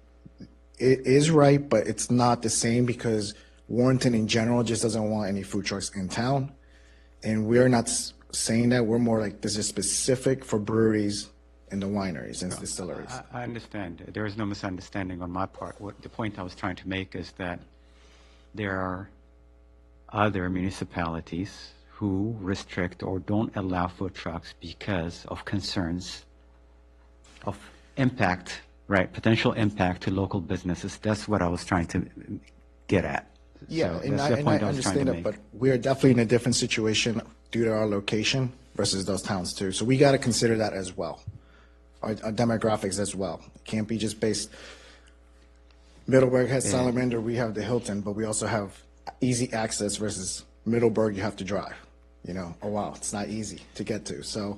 it is right, but it's not the same, because Warrenton in general just doesn't want any food trucks in town. And we're not saying that. We're more like, this is specific for breweries and the wineries and distilleries. I understand. There is no misunderstanding on my part. The point I was trying to make is that there are other municipalities who restrict or don't allow food trucks because of concerns of impact, right? Potential impact to local businesses. That's what I was trying to get at. Yeah, So and that's I the point I was understand trying to that, make. but we're definitely in a different situation due to our location versus those towns too. So we got to consider that as well, our demographics as well. It can't be just based. Middleburg has Salamander, we have the Hilton, but we also have easy access versus Middleburg, you have to drive. You know, oh wow, it's not easy to get to. So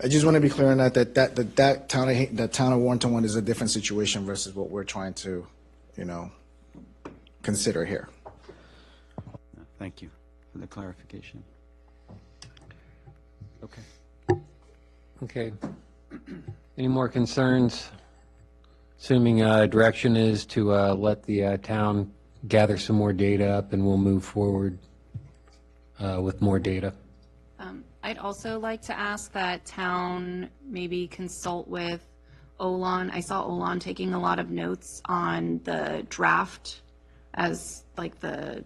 I just want to be clear on that town of Warrenton one is a different situation versus what we're trying to, consider here. Thank you for the clarification. Okay. Okay. Any more concerns? Assuming direction is to let the town gather some more data up, and we'll move forward with more data. I'd also like to ask that town maybe consult with Olon. I saw Olon taking a lot of notes on the draft as like the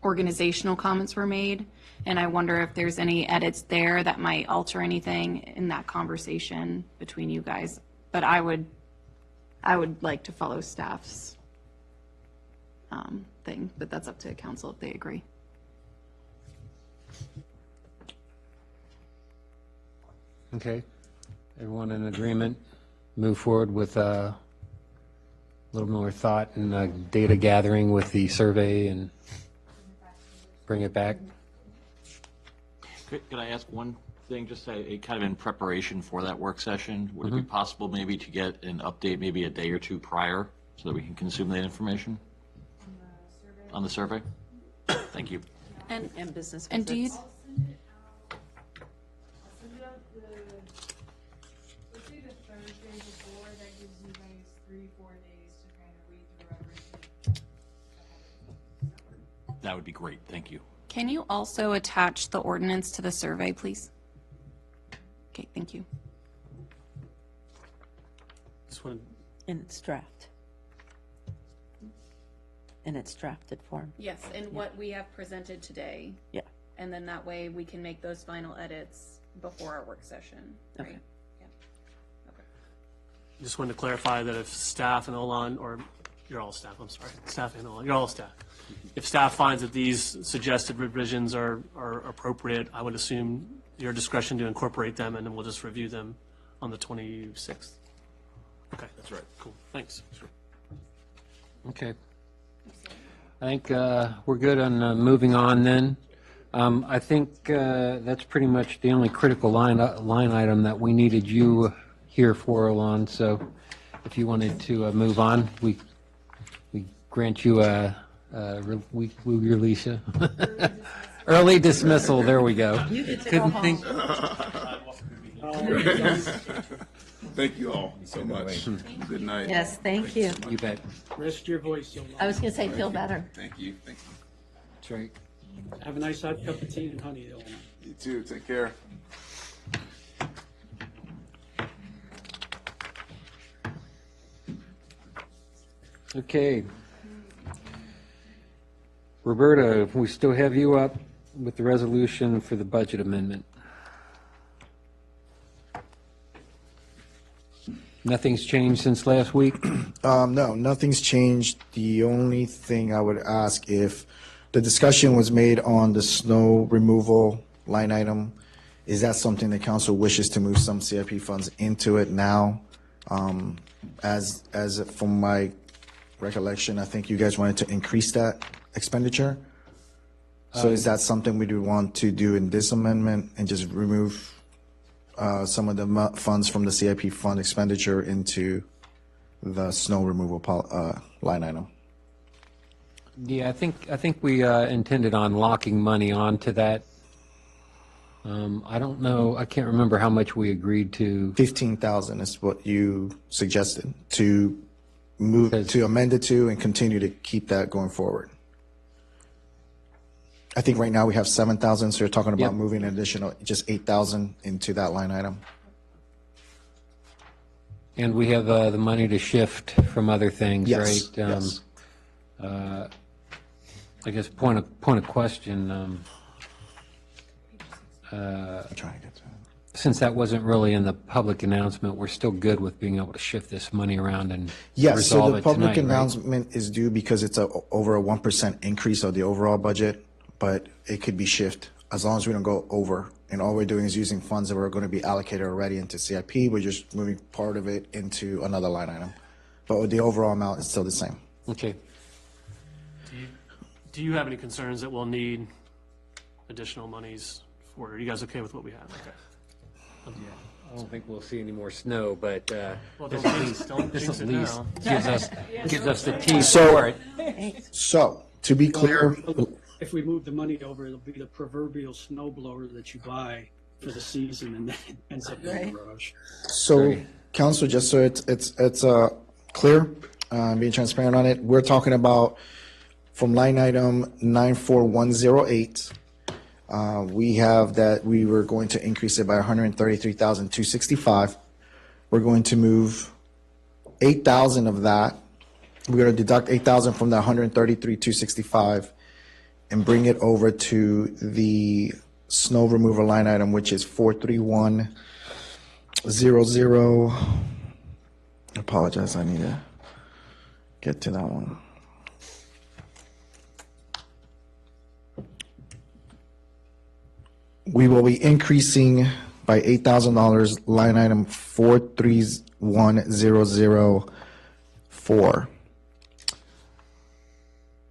organizational comments were made, and I wonder if there's any edits there that might alter anything in that conversation between you guys. But I would like to follow staff's thing, but that's up to council if they agree. Okay. Everyone in agreement? Move forward with a little more thought and data gathering with the survey and bring it back? Could I ask one thing, just kind of in preparation for that work session? Would it be possible maybe to get an update maybe a day or two prior so that we can consume that information? On the survey? Thank you. And business And do you, visits. Let's say the Thursday before, that gives you guys 3-4 days to kind of read through everything. That would be great. Thank you. can you also attach the ordinance to the survey, please? Okay, thank you. This one, In its draft. In its drafted form. Yes, and what we have presented today. Yeah. And then that way we can make those final edits before our work session, right? Okay. just wanted to clarify that if staff and Olan, or you're all staff, I'm sorry, staff and Olan, you're all staff. If staff finds that these suggested revisions are appropriate, I would assume your discretion to incorporate them, and then we'll just review them on the 26th. Okay. That's right. Cool, thanks. Okay. I think we're good on moving on then. I think that's pretty much the only critical line item that we needed you here for, Alon. So if you wanted to move on, we grant you we release you. Early dismissal. There we go. You get to Couldn't go think. Thank you all so much. Good night. Yes, thank you. You bet. Rest your voice, Yolanda. I was going to say, feel better. Thank you. Thank you. That's right. Have a nice hot cup of tea and honey, Yolanda. You too. Take care. Okay. Roberta, we still have you up with the resolution for the budget amendment. Nothing's changed since last week? No, nothing's changed. The only thing I would ask, if the discussion was made on the snow removal line item, is that something the council wishes to move some CIP funds into it now? As from my recollection, I think you guys wanted to increase that expenditure. So is that something we do want to do in this amendment and just remove some of the funds from the CIP fund expenditure into the snow removal line item? Yeah, I think we intended on locking money onto that. I don't know, I can't remember how much we agreed to. 15,000 is what you suggested to move, to amend it to and continue to keep that going forward. I think right now we have 7,000, so you're talking about Yep. moving an additional, just 8,000 into that line item. And we have the money to shift from other things, Yes, right? yes. I guess point of question, I'm trying to get to it. since that wasn't really in the public announcement, we're still good with being able to shift this money around and Yes, so resolve the it public tonight, right? announcement is due because it's over a 1% increase of the overall budget, but it could be shift as long as we don't go over. And all we're doing is using funds that were going to be allocated already into CIP. We're just moving part of it into another line item. But the overall amount is still the same. Okay. Do you have any concerns that we'll need additional monies for, are you guys okay with what we have? Okay. I don't think we'll see any more snow, but Well, this don't at jinx- least, don't this jinx at it least now. gives us the teeth So- for it. So, to be clear, If we move the money over, it'll be the proverbial snow blower that you buy for the season and then it ends up in the garage. so council, just so it's clear, being transparent on it, we're talking about from line item 94108, we have that we were going to increase it by 133,265. We're going to move 8,000 of that. We're going to deduct 8,000 from the 133,265 and bring it over to the snow removal line item, which is 43100. Apologize, I need to get to that one. We will be increasing by $8,000 line item 431004.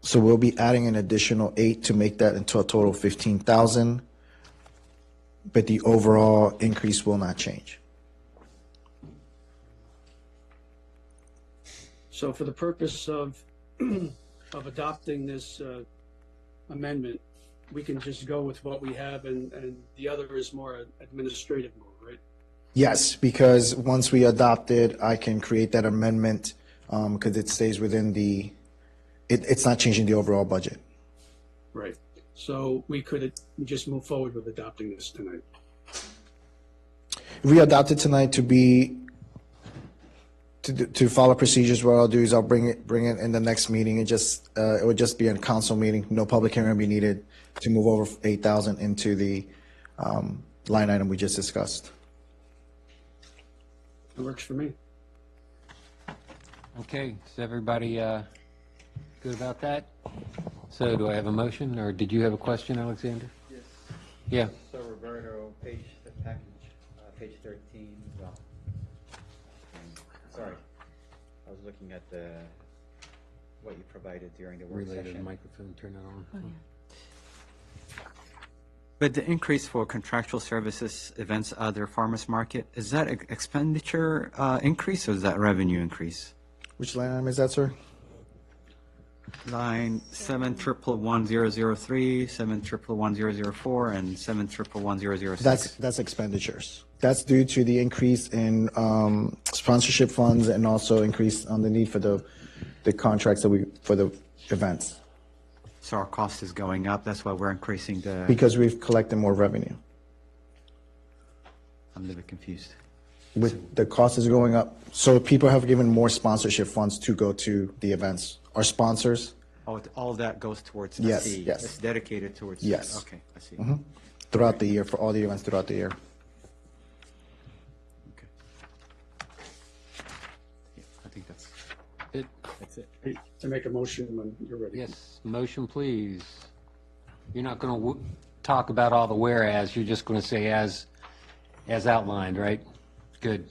So we'll be adding an additional 8 to make that into a total of 15,000, but the overall increase will not change. So for the purpose of adopting this amendment, we can just go with what we have, and the other is more administrative move, right? Yes, because once we adopt it, I can create that amendment because it stays within the, it's not changing the overall budget. Right. So we could just move forward with adopting this tonight. If we adopt it tonight to follow procedures, what I'll do is I'll bring it in the next meeting. It would just be a council meeting. No public hearing will be needed to move over 8,000 into the line item we just discussed. It works for me. Okay, is everybody good about that? So do I have a motion, or did you have a question, Alexander? Yes. Yeah. So Roberto, the package, page 13, well, sorry, I was looking at what you provided during the work Relay to the session. microphone, turn it on. Oh, yeah. But the increase for contractual services, events, other, farmers market, is that expenditure increase or is that revenue increase? Which line item is that, sir? Line 7111003, 7111004, and 7111006. That's expenditures. That's due to the increase in sponsorship funds and also increase on the need for the contracts for the events. So our cost is going up, that's why we're increasing the, Because we've collected more revenue. I'm a little bit confused. With the cost is going up, so people have given more sponsorship funds to go to the events. Our sponsors, Oh, all that goes towards Yes, SE. yes. It's dedicated towards. Yes. Okay, I see. throughout the year, for all the events throughout the year. Okay. Yeah, I think that's It. Hey, to make a motion when you're ready. Yes, motion, please. You're not going to talk about all the whereas, you're just going to say as outlined, right? Good.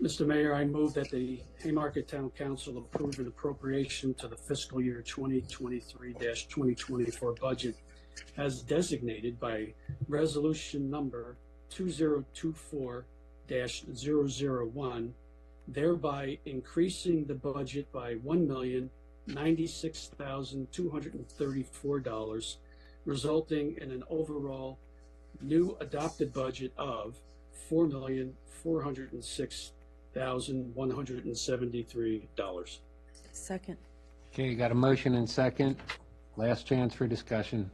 Mr. Mayor, I move that the Haymarket Town Council approve an appropriation to the fiscal year 2023-2024 budget as designated by resolution number 2024-001, thereby increasing the budget by $1,096,234, resulting in an overall new adopted budget of $4,406,173. Second. Okay, you got a motion and second. Last chance for discussion.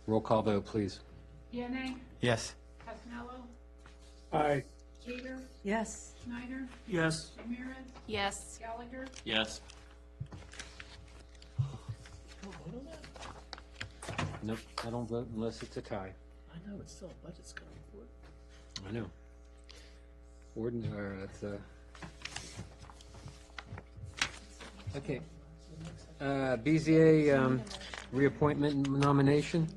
Roll call vote, please. Yanni, yes. Casanello, Aye. Gator, Yes. Snyder, Yes. Ramirez, Yes. Gallagher, Yes. Nope, I don't vote unless it's a tie. I know, it's still a budget's coming forward. I know. It's okay. BZA reappointment nomination.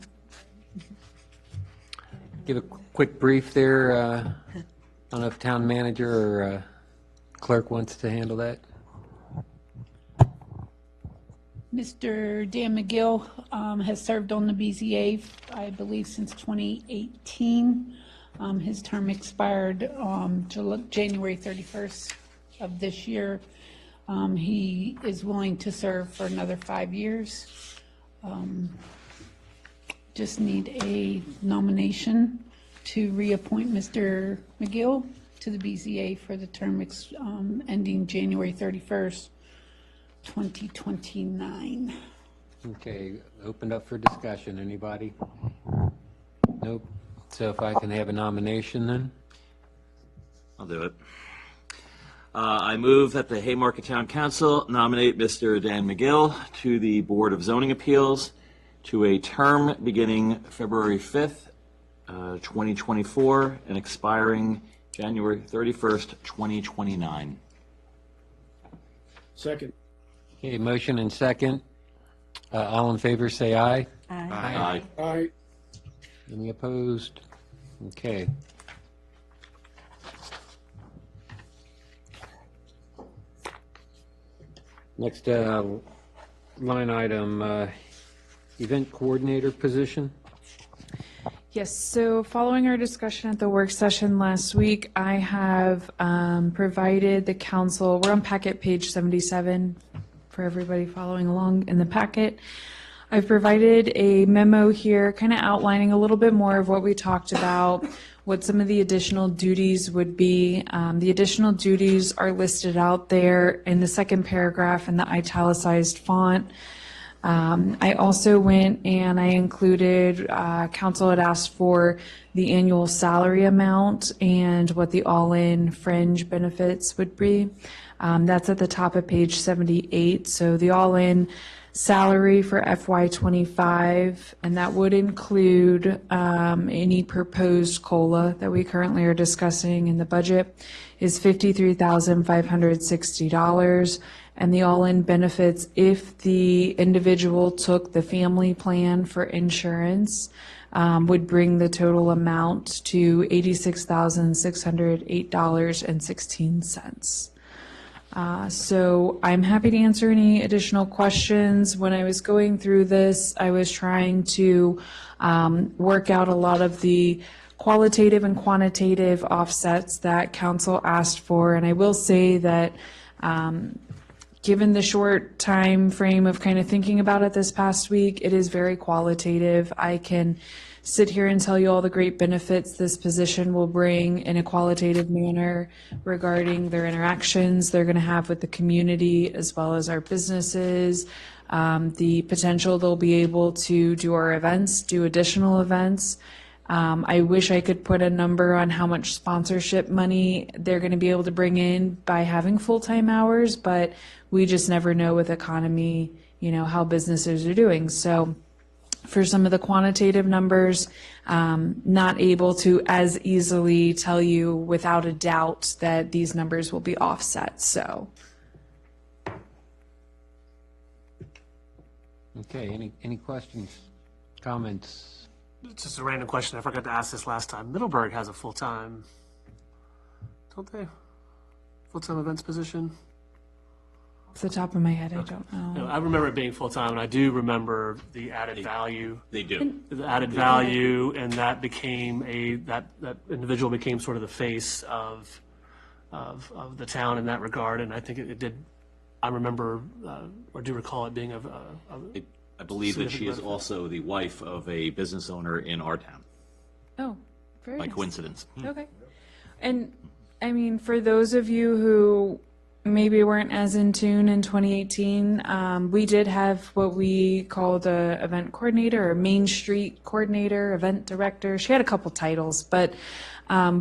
Give a quick brief there. I don't know if town manager or clerk wants to handle that. Mr. Dan McGill has served on the BZA, I believe, since 2018. His term expired January 31st of this year. He is willing to serve for another 5 years. Just need a nomination to reappoint Mr. McGill to the BZA for the term ending January 31st, 2029. Okay, opened up for discussion. Anybody? Nope. So if I can have a nomination then? I'll do it. I move that the Haymarket Town Council nominate Mr. Dan McGill to the Board of Zoning Appeals to a term beginning February 5th, 2024, and expiring January 31st, 2029. Second. Okay, motion and second. All in favor, say aye. Aye. Aye. Any opposed? Okay. Next line item, event coordinator position. Yes, so following our discussion at the work session last week, I have provided the council, we're on packet page 77 for everybody following along in the packet. I've provided a memo here kind of outlining a little bit more of what we talked about, what some of the additional duties would be. The additional duties are listed out there in the second paragraph in the italicized font. I also went and I included, council had asked for the annual salary amount and what the all-in fringe benefits would be. That's at the top of page 78. So the all-in salary for FY25, and that would include any proposed COLA that we currently are discussing in the budget, is $53,560. And the all-in benefits, if the individual took the family plan for insurance, would bring the total amount to $86,608.16. So I'm happy to answer any additional questions. When I was going through this, I was trying to work out a lot of the qualitative and quantitative offsets that council asked for. And I will say that given the short time frame of kind of thinking about it this past week, it is very qualitative. I can sit here and tell you all the great benefits this position will bring in a qualitative manner regarding their interactions they're going to have with the community as well as our businesses, the potential they'll be able to do our events, do additional events. I wish I could put a number on how much sponsorship money they're going to be able to bring in by having full-time hours, but we just never know with economy, you know, how businesses are doing. So for some of the quantitative numbers, not able to as easily tell you without a doubt that these numbers will be offset. So. Okay, any questions, comments? It's just a random question. I forgot to ask this last time. Middleburg has a full-time, don't they? Full-time events position? Off the top of my head, I don't know. No, I remember it being full-time, and I do remember the added value. They do. The added value, and that became that individual became sort of the face of the town in that regard, and I think it did. I remember, or do recall it being of I believe that she is also the wife of a business owner in our town, Oh, very by nice. coincidence. Okay. And I mean, for those of you who maybe weren't as in tune in 2018, we did have what we called a event coordinator or Main Street coordinator, event director. She had a couple titles, but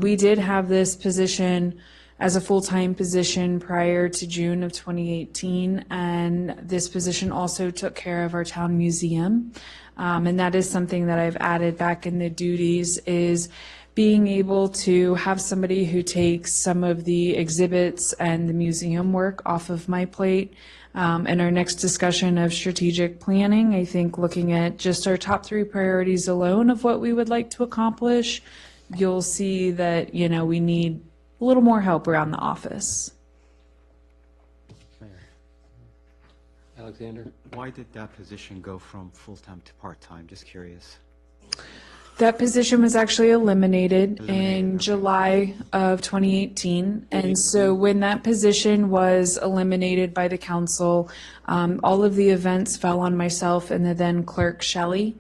we did have this position as a full-time position prior to June of 2018, and this position also took care of our town museum. And that is something that I've added back in the duties, is being able to have somebody who takes some of the exhibits and the museum work off of my plate. In our next discussion of strategic planning, I think looking at just our top 3 priorities alone of what we would like to accomplish, you'll see that, you know, we need a little more help around the office. Alexander? Why did that position go from full-time to part-time? Just curious. That position was actually eliminated in July of 2018. And so when that position was eliminated by the council, all of the events fell on myself and the then clerk, Shelley.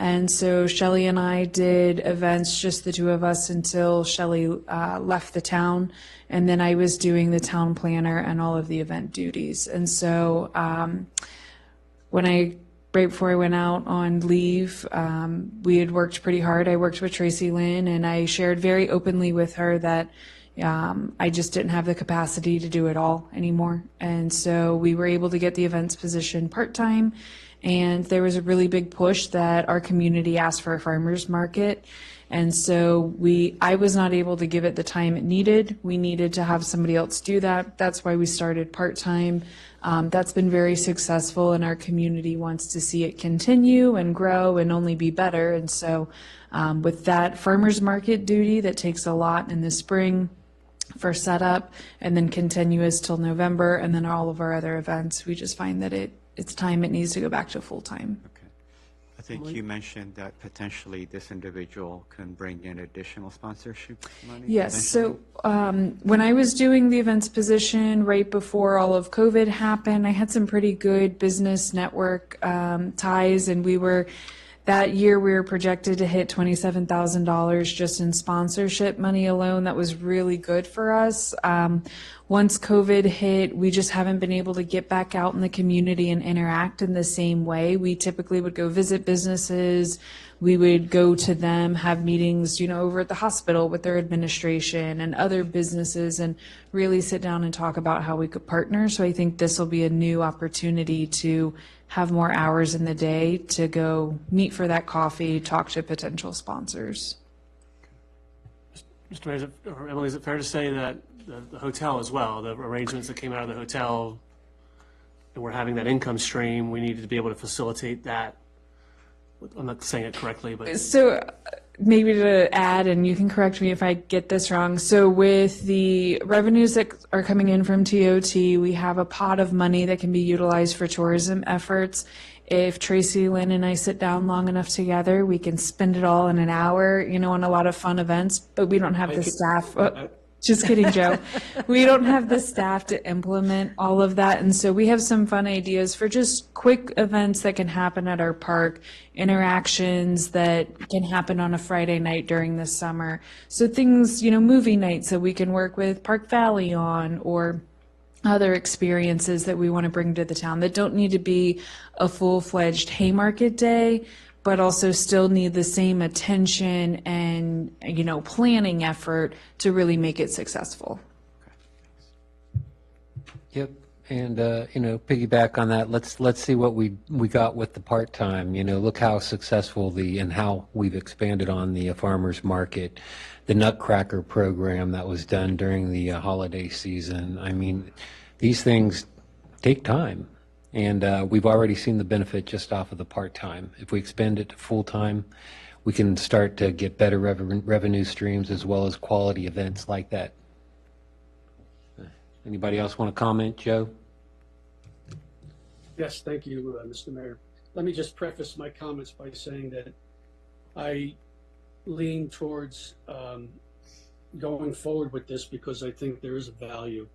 And so Shelley and I did events, just the two of us, until Shelley left the town. And then I was doing the town planner and all of the event duties. And so right before I went out on leave, we had worked pretty hard. I worked with Tracy Lynn, and I shared very openly with her that I just didn't have the capacity to do it all anymore. And so we were able to get the events position part-time. And there was a really big push that our community asked for a farmer's market. And so I was not able to give it the time it needed. We needed to have somebody else do that. That's why we started part-time. That's been very successful, and our community wants to see it continue and grow and only be better. And so with that farmer's market duty that takes a lot in the spring for setup and then continuous till November, and then all of our other events, we just find that it's time it needs to go back to full-time. I think you mentioned that potentially this individual can bring in additional sponsorship money? Yes, so when I was doing the events position right before all of COVID happened, I had some pretty good business network ties, and that year we were projected to hit $27,000 just in sponsorship money alone. That was really good for us. Once COVID hit, we just haven't been able to get back out in the community and interact in the same way. We typically would go visit businesses. We would go to them, have meetings, over at the hospital with their administration and other businesses, and really sit down and talk about how we could partner. So I think this will be a new opportunity to have more hours in the day to go meet for that coffee, talk to potential sponsors. Mr. Mayor, or Emily, is it fair to say that the hotel as well, the arrangements that came out of the hotel, and we're having that income stream, we needed to be able to facilitate that? I'm not saying it correctly, but... So maybe to add, and you can correct me if I get this wrong. So with the revenues that are coming in from TOT, we have a pot of money that can be utilized for tourism efforts. If Tracy, Lynn, and I sit down long enough together, we can spend it all in an hour, on a lot of fun events, but we don't have the staff. Just kidding, Joe. We don't have the staff to implement all of that. And so we have some fun ideas for just quick events that can happen at our park, interactions that can happen on a Friday night during the summer. So things, movie nights that we can work with Park Valley on, or other experiences that we want to bring to the town that don't need to be a full-fledged Haymarket day, but also still need the same attention and, planning effort to really make it successful. Yep, and piggyback on that. Let's see what we got with the part-time. Look how successful and how we've expanded on the farmers market, the Nutcracker program that was done during the holiday season. I mean, these things take time. And we've already seen the benefit just off of the part-time. If we expand it to full-time, we can start to get better revenue streams as well as quality events like that. Anybody else want to comment, Joe? Yes, thank you, Mr. Mayor. Let me just preface my comments by saying that I lean towards going forward with this because I think there is a value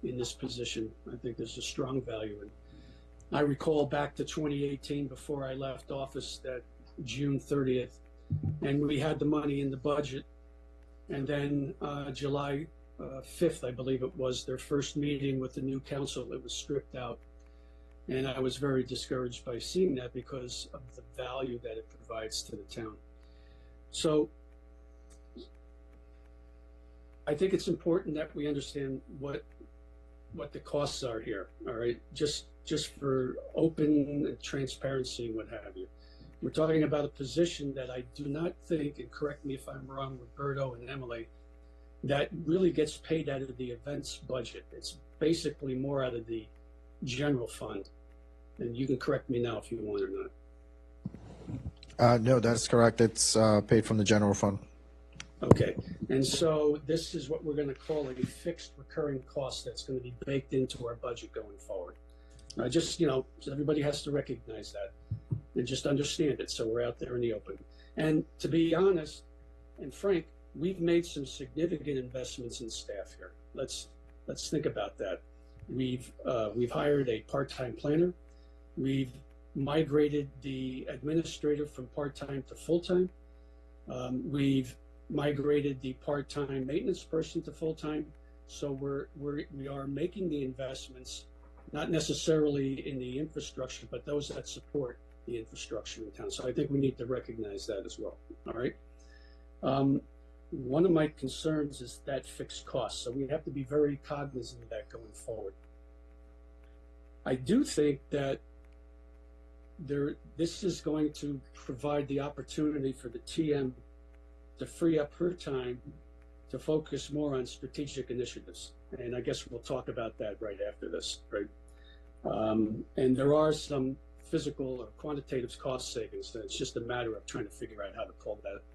in this position. I think there's a strong value in it. I recall back to 2018 before I left office, that June 30th, and we had the money in the budget. And then July 5th, I believe it was, their first meeting with the new council, it was stripped out. And I was very discouraged by seeing that because of the value that it provides to the town. So I think it's important that we understand what the costs are here, all right? Just for open transparency and what have you. We're talking about a position that I do not think, and correct me if I'm wrong, Roberto and Emily, that really gets paid out of the events budget. It's basically more out of the general fund. And you can correct me now if you want or not. No, that's correct. It's paid from the general fund. Okay, and so this is what we're going to call a fixed recurring cost that's going to be baked into our budget going forward. Just, everybody has to recognize that and just understand it, so we're out there in the open. And to be honest and frank, we've made some significant investments in staff here. Let's think about that. We've hired a part-time planner. We've migrated the administrator from part-time to full-time. We've migrated the part-time maintenance person to full-time. So we are making the investments, not necessarily in the infrastructure, but those that support the infrastructure in town. So I think we need to recognize that as well. All right. one of my concerns is that fixed cost. So we have to be very cognizant of that going forward. I do think that this is going to provide the opportunity for the TM to free up her time to focus more on strategic initiatives. And I guess we'll talk about that right after this, right? And there are some physical or quantitative cost savings. So it's just a matter of trying to figure out how to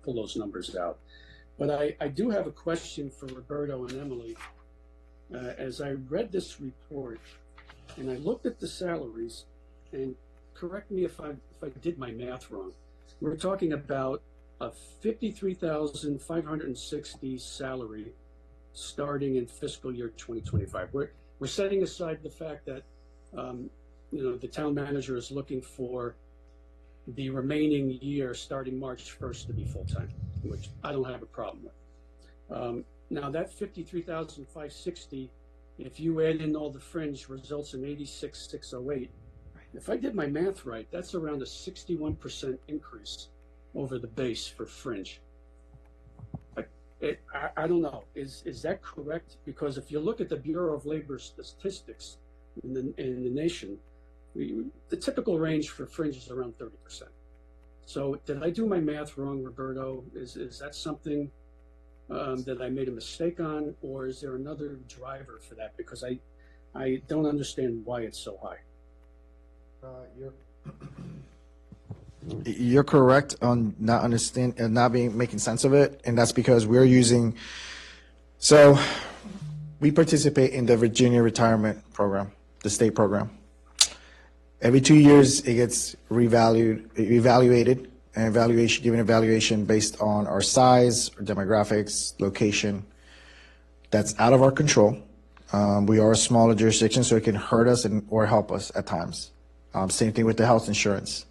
pull those numbers out. But I do have a question for Roberto and Emily. As I read this report and I looked at the salaries, and correct me if I did my math wrong, we're talking about a $53,560 salary starting in fiscal year 2025. We're setting aside the fact that the town manager is looking for the remaining year starting March 1st to be full-time, which I don't have a problem with. Now that 53,560, if you add in all the fringe, results in 86,608. If I did my math right, that's around a 61% increase over the base for fringe. I don't know. Is that correct? Because if you look at the Bureau of Labor Statistics in the nation, the typical range for fringe is around 30%. So did I do my math wrong, Roberto? Is that something that I made a mistake on, or is there another driver for that? Because I don't understand why it's so high. You're correct on not making sense of it, and that's because we're using. So, we participate in the Virginia Retirement Program, the state program. Every 2 years, it gets evaluated, and given evaluation based on our size, our demographics, location. That's out of our control. We are a smaller jurisdiction, so it can hurt us or help us at times. Same thing with the health insurance.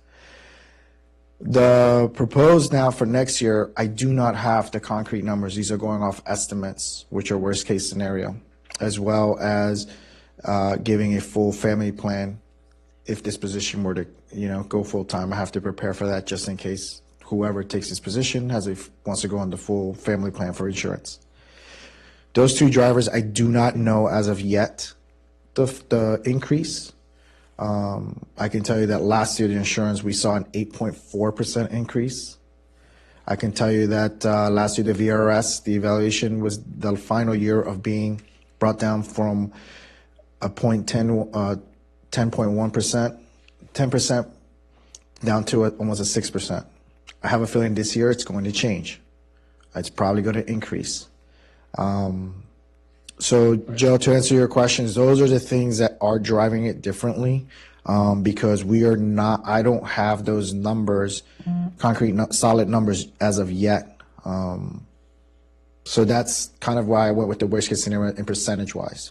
The proposed now for next year, I do not have the concrete numbers. These are going off estimates, which are worst case scenario, as well as giving a full family plan. If this position were to, go full time, I have to prepare for that just in case whoever takes this position wants to go on the full family plan for insurance. Those two drivers, I do not know as of yet the increase. I can tell you that last year, the insurance, we saw an 8.4% increase. I can tell you that last year, the VRS, the evaluation was the final year of being brought down from a 10.1%, 10% down to almost a 6%. I have a feeling this year it's going to change. It's probably going to increase. So, Joe, to answer your questions, those are the things that are driving it differently, because I don't have those numbers, concrete, solid numbers as of yet. So that's kind of why I went with the worst case scenario in percentage-wise.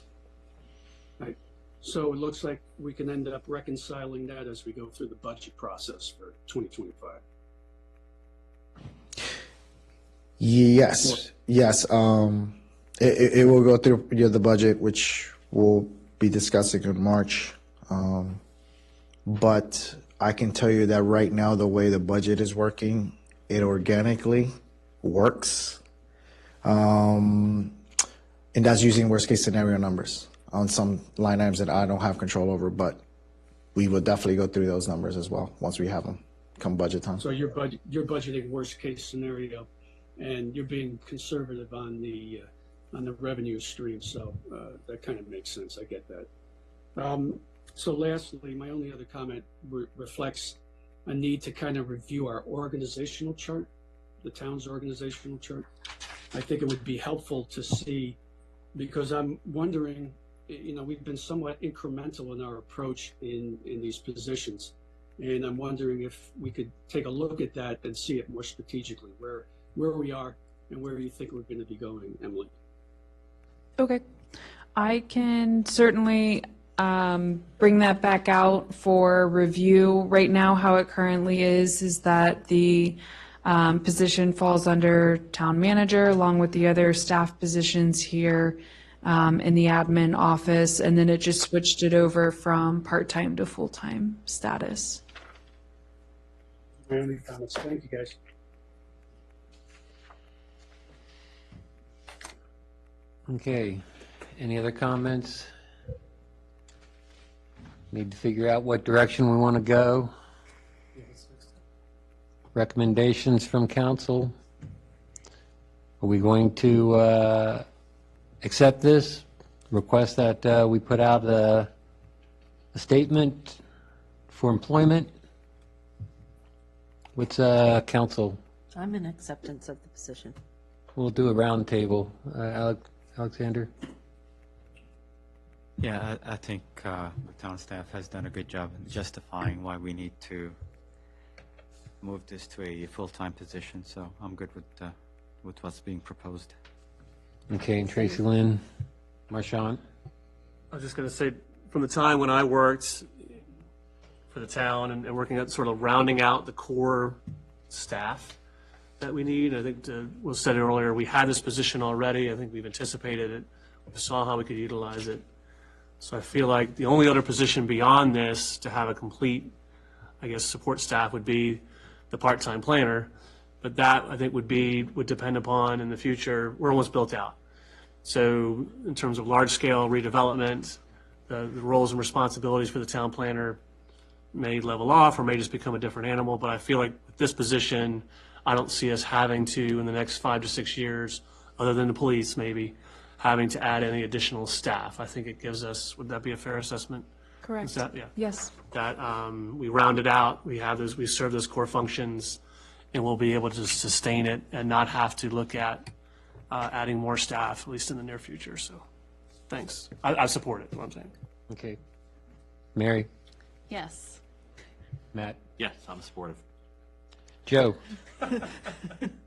Right. So it looks like we can end up reconciling that as we go through the budget process for 2025. Yes. It will go through the budget, which we'll be discussing in March. But I can tell you that right now, the way the budget is working, it organically works. And that's using worst case scenario numbers on some line items that I don't have control over, but we will definitely go through those numbers as well once we have them come budget time. So you're budgeting worst case scenario, and you're being conservative on the revenue stream. So that kind of makes sense. I get that. So lastly, my only other comment reflects a need to kind of review our organizational chart, the town's organizational chart. I think it would be helpful to see, because I'm wondering, we've been somewhat incremental in our approach in these positions. And I'm wondering if we could take a look at that and see it more strategically, where we are and where you think we're going to be going, Emily. Okay. I can certainly bring that back out for review. Right now, how it currently is that the position falls under town manager along with the other staff positions here in the admin office, and then it just switched it over from part-time to full-time status. My only comments. Thank you, guys. Okay, any other comments? Need to figure out what direction we want to go. Recommendations from council. Are we going to accept this? Request that we put out a statement for employment? What's council? I'm in acceptance of the position. We'll do a round table. Alexander? Yeah, I think the town staff has done a good job in justifying why we need to move this to a full-time position, so I'm good with what's being proposed. Okay, and Tracy Lynn, Marchant? I was just going to say, from the time when I worked for the town and working at sort of rounding out the core staff that we need, I think was said earlier, we had this position already. I think we've anticipated it. We saw how we could utilize it. So I feel like the only other position beyond this to have a complete, I guess, support staff would be the part-time planner. But that, I think, would depend upon in the future, we're almost built out. So in terms of large-scale redevelopment, the roles and responsibilities for the town planner may level off or may just become a different animal. But I feel like with this position, I don't see us having to, in the next 5 to 6 years, other than the police maybe, having to add any additional staff. I think it gives us, would that be a fair assessment? Correct. Is that, yeah. Yes. That we round it out, we serve those core functions, and we'll be able to sustain it and not have to look at adding more staff, at least in the near future. So, thanks. I support it, is what I'm saying. Okay. Mary? Yes. Matt? Yes, I'm supportive. Joe?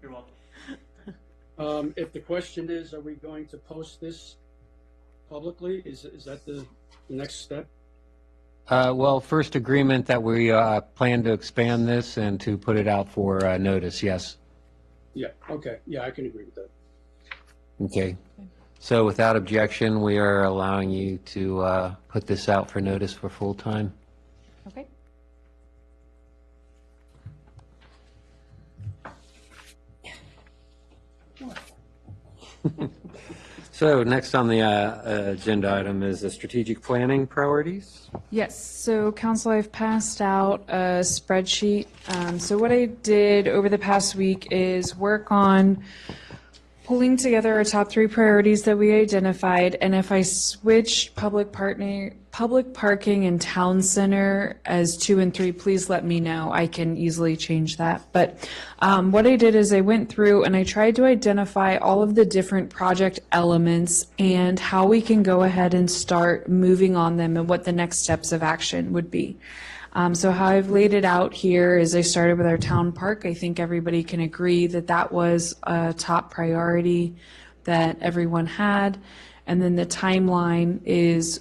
You're welcome. If the question is, are we going to post this publicly? Is that the next step? Well, first agreement that we plan to expand this and to put it out for notice, yes. Yeah, okay. Yeah, I can agree with that. Okay. So without objection, we are allowing you to put this out for notice for full-time. Okay. So next on the agenda item is the strategic planning priorities. Yes, so council, I've passed out a spreadsheet. So what I did over the past week is work on pulling together our top 3 priorities that we identified. And if I switch public parking and town center as 2 and 3, please let me know. I can easily change that. But what I did is I went through and I tried to identify all of the different project elements and how we can go ahead and start moving on them and what the next steps of action would be. So how I've laid it out here is I started with our town park. I think everybody can agree that that was a top priority that everyone had. And then the timeline is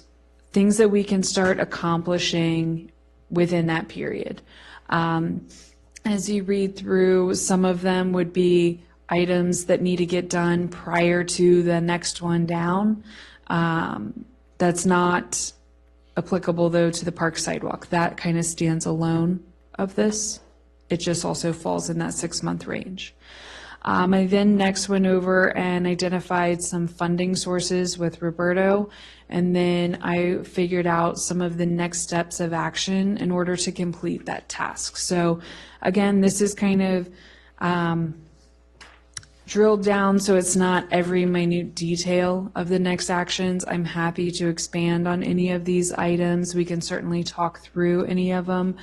things that we can start accomplishing within that period. As you read through, some of them would be items that need to get done prior to the next one down. That's not applicable, though, to the park sidewalk. That kind of stands alone of this. It just also falls in that 6-month range. I then next went over and identified some funding sources with Roberto, and then I figured out some of the next steps of action in order to complete that task. So again, this is kind of drilled down so it's not every minute detail of the next actions. I'm happy to expand on any of these items. We can certainly talk through any of them.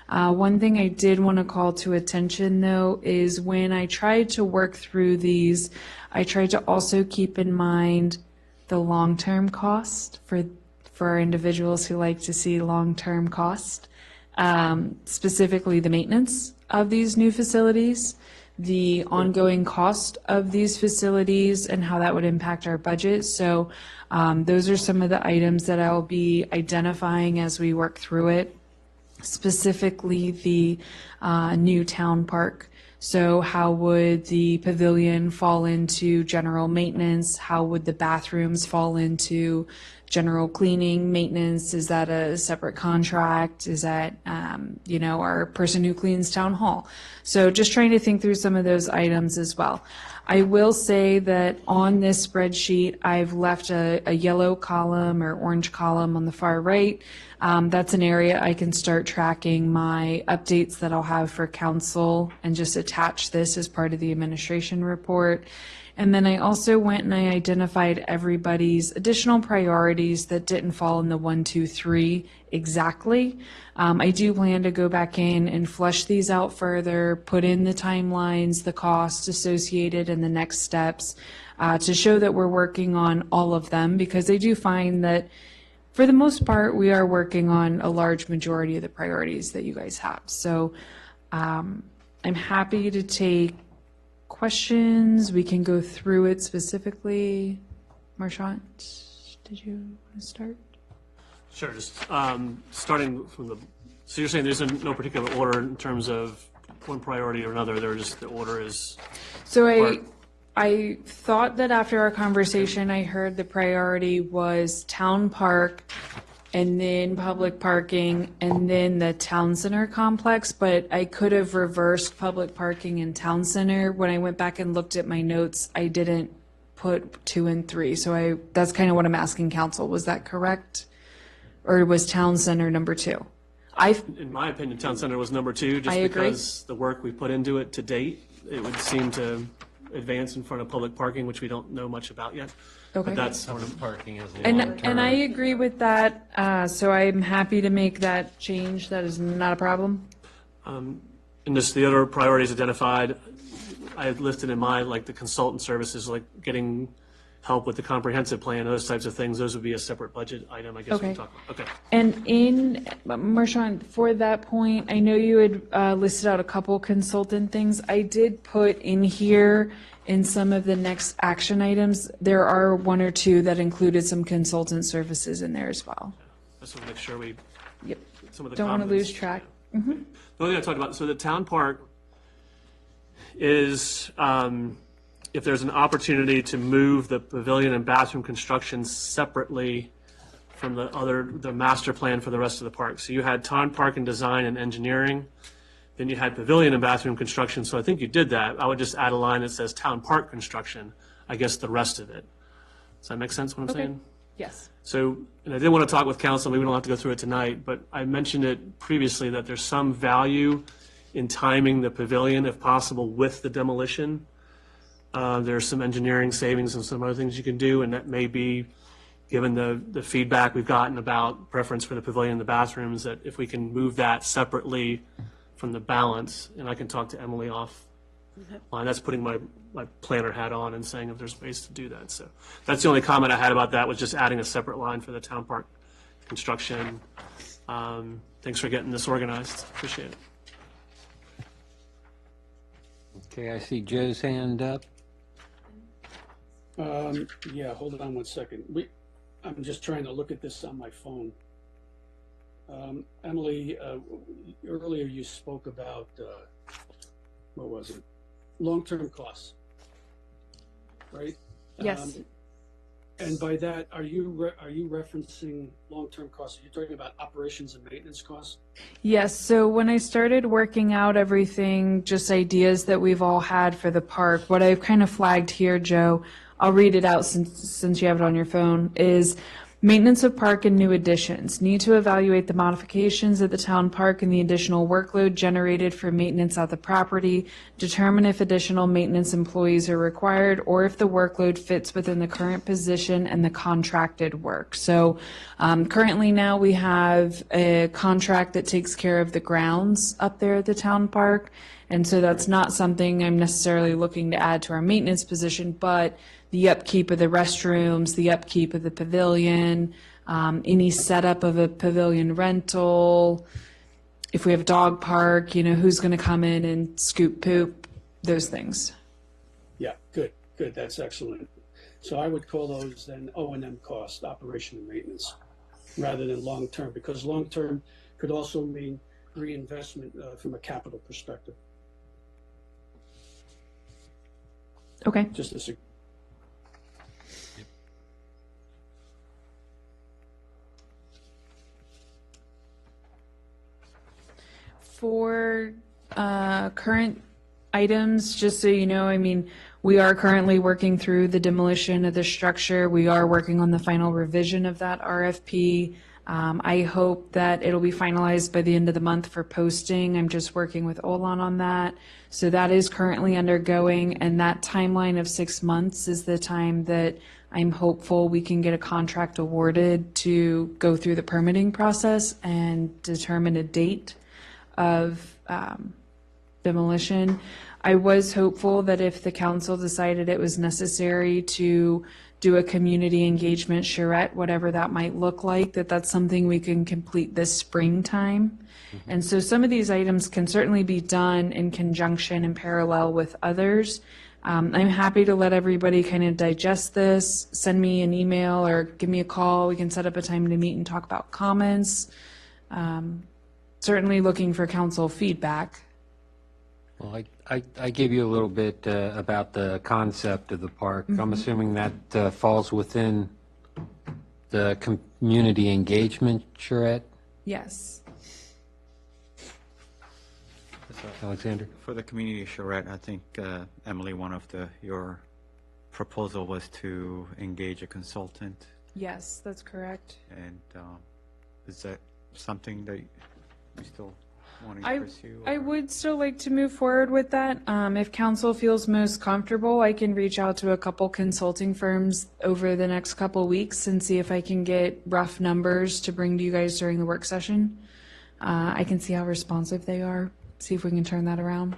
One thing I did want to call to attention, though, is when I tried to work through these, I tried to also keep in mind the long-term cost for our individuals who like to see long-term cost, specifically the maintenance of these new facilities, the ongoing cost of these facilities, and how that would impact our budget. So those are some of the items that I'll be identifying as we work through it, specifically the new town park. So how would the pavilion fall into general maintenance? How would the bathrooms fall into general cleaning, maintenance? Is that a separate contract? Is that, our person who cleans town hall? So just trying to think through some of those items as well. I will say that on this spreadsheet, I've left a yellow column or orange column on the far right. That's an area I can start tracking my updates that I'll have for council and just attach this as part of the administration report. And then I also went and I identified everybody's additional priorities that didn't fall in the 1, 2, 3 exactly. I do plan to go back in and flesh these out further, put in the timelines, the costs associated, and the next steps to show that we're working on all of them, because I do find that for the most part, we are working on a large majority of the priorities that you guys have. So I'm happy to take questions. We can go through it specifically. Marchant, did you want to start? Sure, just starting from so you're saying there's no particular order in terms of one priority or another, the order is... So I thought that after our conversation, I heard the priority was town park, and then public parking, and then the town center complex, but I could have reversed public parking and town center. When I went back and looked at my notes, I didn't put 2 and 3. So that's kind of what I'm asking council. Was that correct? Or was town center number 2? In my opinion, town center was number 2, just I agree. because the work we put into it to date, it would seem to advance in front of public parking, which we don't know much about yet. Okay. But that's Public parking is the And long-term. I agree with that, so I'm happy to make that change. That is not a problem. And just the other priorities identified, I had listed in my, like the consultant services, like getting help with the comprehensive plan, those types of things. Those would be a separate budget item, I guess we Okay. can talk about. Okay. And in, Marchand, for that point, I know you had listed out a couple consultant things. I did put in here in some of the next action items, there are 1 or 2 that included some consultant services in there as well. Just want to make sure we, Yep. some of the Don't want to comments. lose track. The only thing I talked about, so the town park is, if there's an opportunity to move the pavilion and bathroom construction separately from the master plan for the rest of the park. So you had town park and design and engineering, then you had pavilion and bathroom construction, so I think you did that. I would just add a line that says town park construction, I guess the rest of it. Does that make sense what I'm Okay. saying? Yes. So, and I did want to talk with council, maybe we don't have to go through it tonight, but I mentioned it previously that there's some value in timing the pavilion, if possible, with the demolition. There's some engineering savings and some other things you can do, and that may be, given the feedback we've gotten about preference for the pavilion and the bathrooms, that if we can move that separately from the balance, and I can talk to Emily off line. That's putting my planner hat on and saying if there's ways to do that. So that's the only comment I had about that, was just adding a separate line for the town park construction. Thanks for getting this organized. Appreciate it. Okay, I see Joe's hand up. Yeah, hold on one second. I'm just trying to look at this on my phone. Emily, earlier you spoke about, what was it? Long-term costs, right? Yes. And by that, are you referencing long-term costs? Are you talking about operations and maintenance costs? Yes, so when I started working out everything, just ideas that we've all had for the park, what I've kind of flagged here, Joe, I'll read it out since you have it on your phone, is maintenance of park and new additions. Need to evaluate the modifications at the town park and the additional workload generated for maintenance at the property. Determine if additional maintenance employees are required or if the workload fits within the current position and the contracted work. So currently now we have a contract that takes care of the grounds up there at the town park. And so that's not something I'm necessarily looking to add to our maintenance position, but the upkeep of the restrooms, the upkeep of the pavilion, any setup of a pavilion rental, if we have a dog park, who's going to come in and scoop poop, those things. Yeah, good. That's excellent. So I would call those then O&M cost, operation and maintenance, rather than long-term, because long-term could also mean reinvestment from a capital perspective. Okay. Just as a For current items, just so you know, I mean, we are currently working through the demolition of the structure. We are working on the final revision of that RFP. I hope that it'll be finalized by the end of the month for posting. I'm just working with Olan on that. So that is currently undergoing, and that timeline of 6 months is the time that I'm hopeful we can get a contract awarded to go through the permitting process and determine a date of demolition. I was hopeful that if the council decided it was necessary to do a community engagement charrette, whatever that might look like, that's something we can complete this springtime. And so some of these items can certainly be done in conjunction and parallel with others. I'm happy to let everybody kind of digest this, send me an email or give me a call. We can set up a time to meet and talk about comments. Certainly looking for council feedback. Well, I gave you a little bit about the concept of the park. I'm assuming that falls within the community engagement charrette, Yes. Alexander? For the community charrette, I think, Emily, one of your proposal was to engage a consultant, Yes, that's correct. and is that something that you still want to I pursue? I or- would still like to move forward with that. If council feels most comfortable, I can reach out to a couple consulting firms over the next couple weeks and see if I can get rough numbers to bring to you guys during the work session. I can see how responsive they are, see if we can turn that around.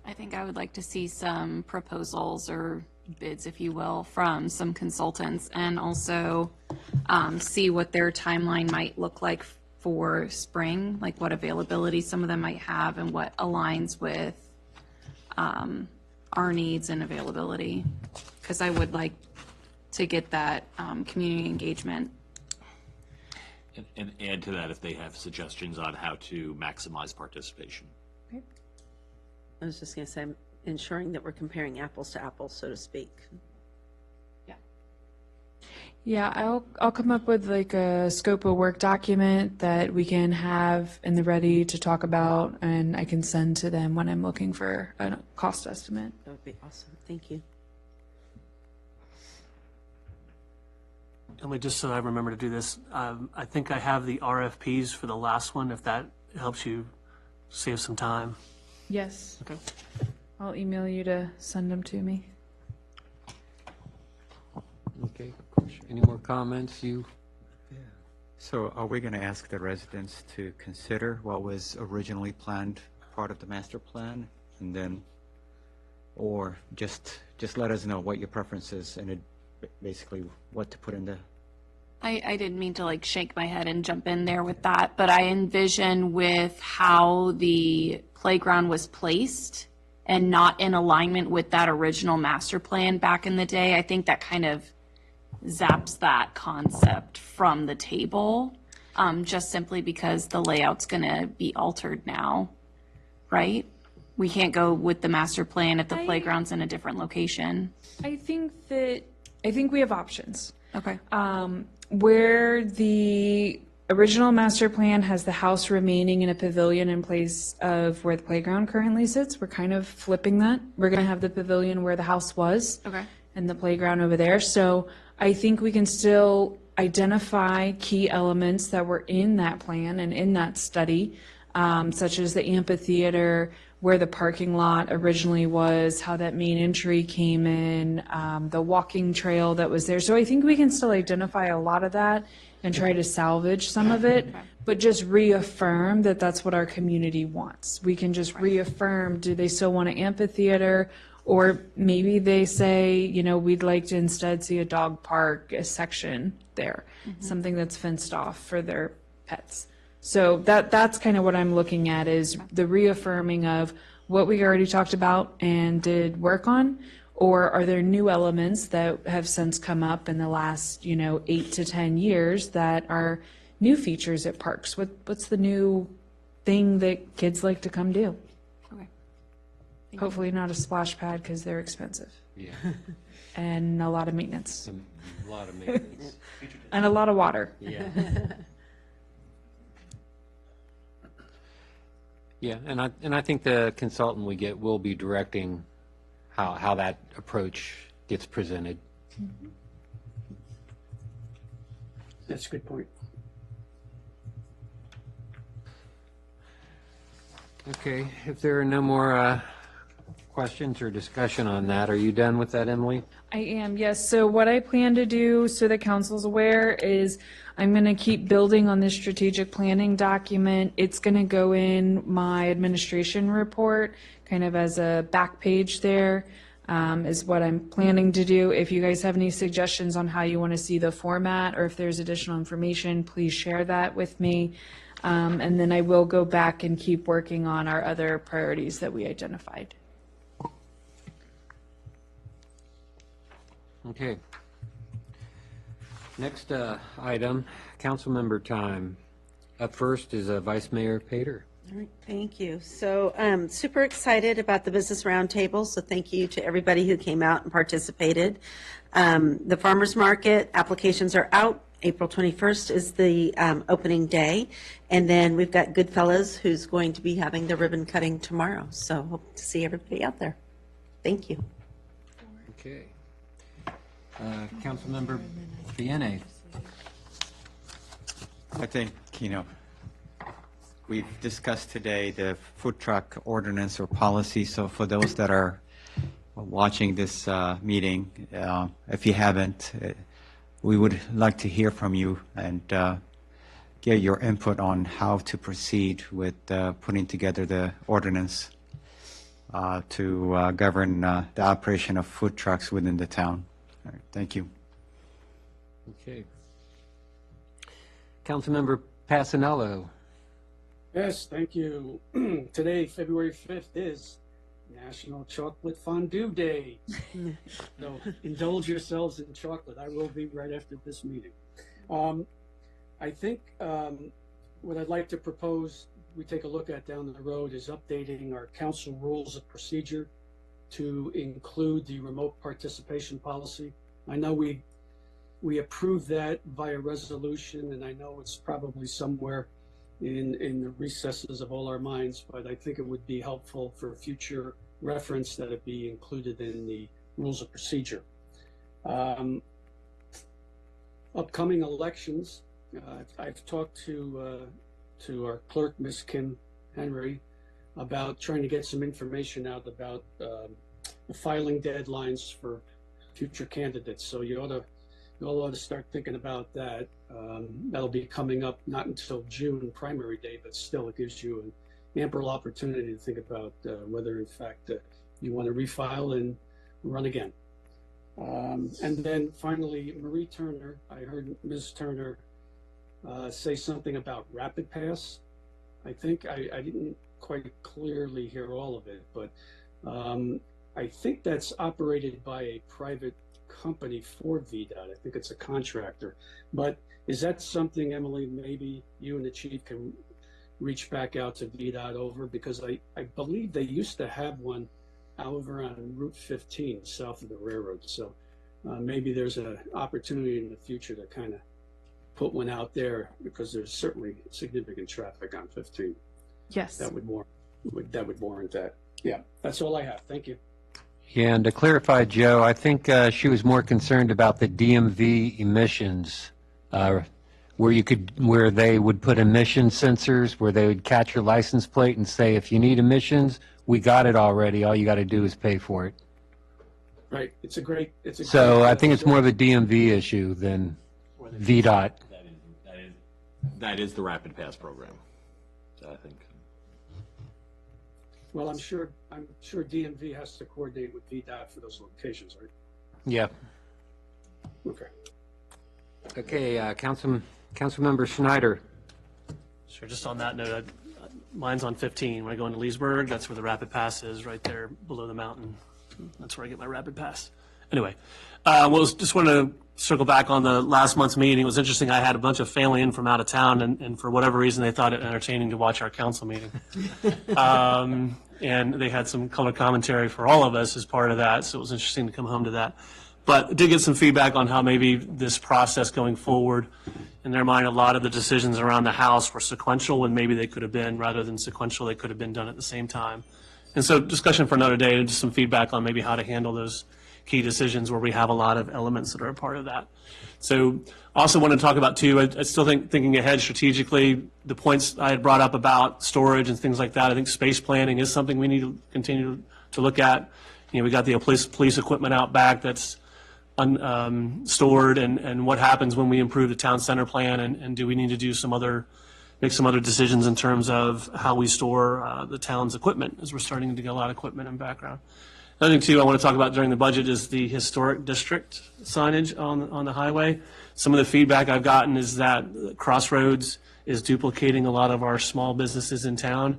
I think I would like to see some proposals or bids, if you will, from some consultants, and also see what their timeline might look like for spring, like what availability some of them might have and what aligns with our needs and availability. Because I would like to get that community engagement. And add to that if they have suggestions on how to maximize participation. I was just going to say, ensuring that we're comparing apples to apples, so to speak. Yeah, I'll come up with like a scope of work document that we can have in the ready to talk about, and I can send to them when I'm looking for a cost estimate. That would be awesome. Thank you. Emily, just so I remember to do this, I think I have the RFPs for the last one, if that helps you save some time. Yes. Okay. I'll email you to send them to me. Okay. Any more comments? So are we going to ask the residents to consider what was originally planned part of the master plan, and then, or just let us know what your preference is, and basically what to put in the... I didn't mean to like shake my head and jump in there with that, but I envision with how the playground was placed and not in alignment with that original master plan back in the day, I think that kind of zaps that concept from the table, just simply because the layout's going to be altered now, right? We can't go with the master plan if the playground's in a different location. I think we have options. Okay. Where the original master plan has the house remaining in a pavilion in place of where the playground currently sits, we're kind of flipping that. We're going to have the pavilion where the house was. Okay. And the playground over there. So I think we can still identify key elements that were in that plan and in that study, such as the amphitheater, where the parking lot originally was, how that main entry came in, the walking trail that was there. So I think we can still identify a lot of that and try to salvage some of it, but just reaffirm that that's what our community wants. We can just reaffirm, do they still want an amphitheater? Or maybe they say, you know, we'd like to instead see a dog park, a section there, something that's fenced off for their pets. So that's kind of what I'm looking at, is the reaffirming of what we already talked about and did work on, or are there new elements that have since come up in the last, 8 to 10 years that are new features at parks? What's the new thing that kids like to come do? Okay. Hopefully not a splash pad, because they're expensive. Yeah. And a lot of maintenance. A lot of maintenance. And a lot of water. Yeah. Yeah, and I think the consultant we get will be directing how that approach gets presented. That's a good point. Okay, if there are no more questions or discussion on that, are you done with that, Emily? I am, yes. So what I plan to do, so the council's aware, is I'm going to keep building on this strategic planning document. It's going to go in my administration report, kind of as a back page there, is what I'm planning to do. If you guys have any suggestions on how you want to see the format, or if there's additional information, please share that with me. And then I will go back and keep working on our other priorities that we identified. Okay. Next item, council member time. Up first is Vice Mayor Pater. All right, thank you. So super excited about the Business Roundtable, so thank you to everybody who came out and participated. The farmers market applications are out. April 21st is the opening day, and then we've got Goodfellas who's going to be having the ribbon cutting tomorrow, so hope to see everybody out there. Thank you. Okay. Councilmember Fiene. I think, we've discussed today the food truck ordinance or policy. So for those that are watching this meeting, if you haven't, we would like to hear from you and get your input on how to proceed with putting together the ordinance to govern the operation of food trucks within the town. All right, thank you. Okay. Councilmember Passanello. Yes, thank you. Today, February 5th, is National Chocolate Fondue Day. So indulge yourselves in chocolate. I will be right after this meeting. I think what I'd like to propose we take a look at down the road is updating our council rules of procedure to include the remote participation policy. I know we approved that via resolution, and I know it's probably somewhere in the recesses of all our minds, but I think it would be helpful for future reference that it be included in the rules of procedure. Upcoming elections, I've talked to our clerk, Ms. Kim Henry, about trying to get some information out about the filing deadlines for future candidates. So you all ought to start thinking about that. That'll be coming up not until June, primary day, but still it gives you an ample opportunity to think about whether in fact you want to refile and run again. And then finally, Marie Turner, I heard Ms. Turner say something about Rapid Pass. I think I didn't quite clearly hear all of it, but I think that's operated by a private company for VDOT. I think it's a contractor. But is that something, Emily, maybe you and the chief can reach back out to VDOT over? Because I believe they used to have one over on Route 15 south of the railroad. So maybe there's an opportunity in the future to kind of put one out there, because there's certainly significant traffic on 15. Yes. That would warrant that. Yeah, that's all I have. Thank you. Yeah, and to clarify, Joe, I think she was more concerned about the DMV emissions, where they would put emission sensors, where they would catch your license plate and say, if you need emissions, we got it already. All you got to do is pay for it. Right. So I think it's more of a DMV issue than VDOT. That is the Rapid Pass program, I think. Well, I'm sure DMV has to coordinate with VDOT for those locations, right? Yeah. Okay. Okay, Councilmember Schneider. Sure, just on that note, mine's on 15. When I go into Leesburg, that's where the Rapid Pass is, right there below the mountain. That's where I get my Rapid Pass. Anyway, just want to circle back on the last month's meeting. It was interesting. I had a bunch of family in from out of town, and for whatever reason, they thought it entertaining to watch our council meeting. And they had some color commentary for all of us as part of that, so it was interesting to come home to that. But I did get some feedback on how maybe this process going forward, in their mind, a lot of the decisions around the house were sequential when maybe they could have been, rather than sequential, they could have been done at the same time. And so discussion for another day, and just some feedback on maybe how to handle those key decisions where we have a lot of elements that are a part of that. So also want to talk about too, I still think thinking ahead strategically, the points I had brought up about storage and things like that, I think space planning is something we need to continue to look at. You know, we got the police equipment out back that's stored, and what happens when we improve the town center plan, and do we need to do make some other decisions in terms of how we store the town's equipment, as we're starting to get a lot of equipment in background. Another thing too I want to talk about during the budget is the historic district signage on the highway. Some of the feedback I've gotten is that Crossroads is duplicating a lot of our small businesses in town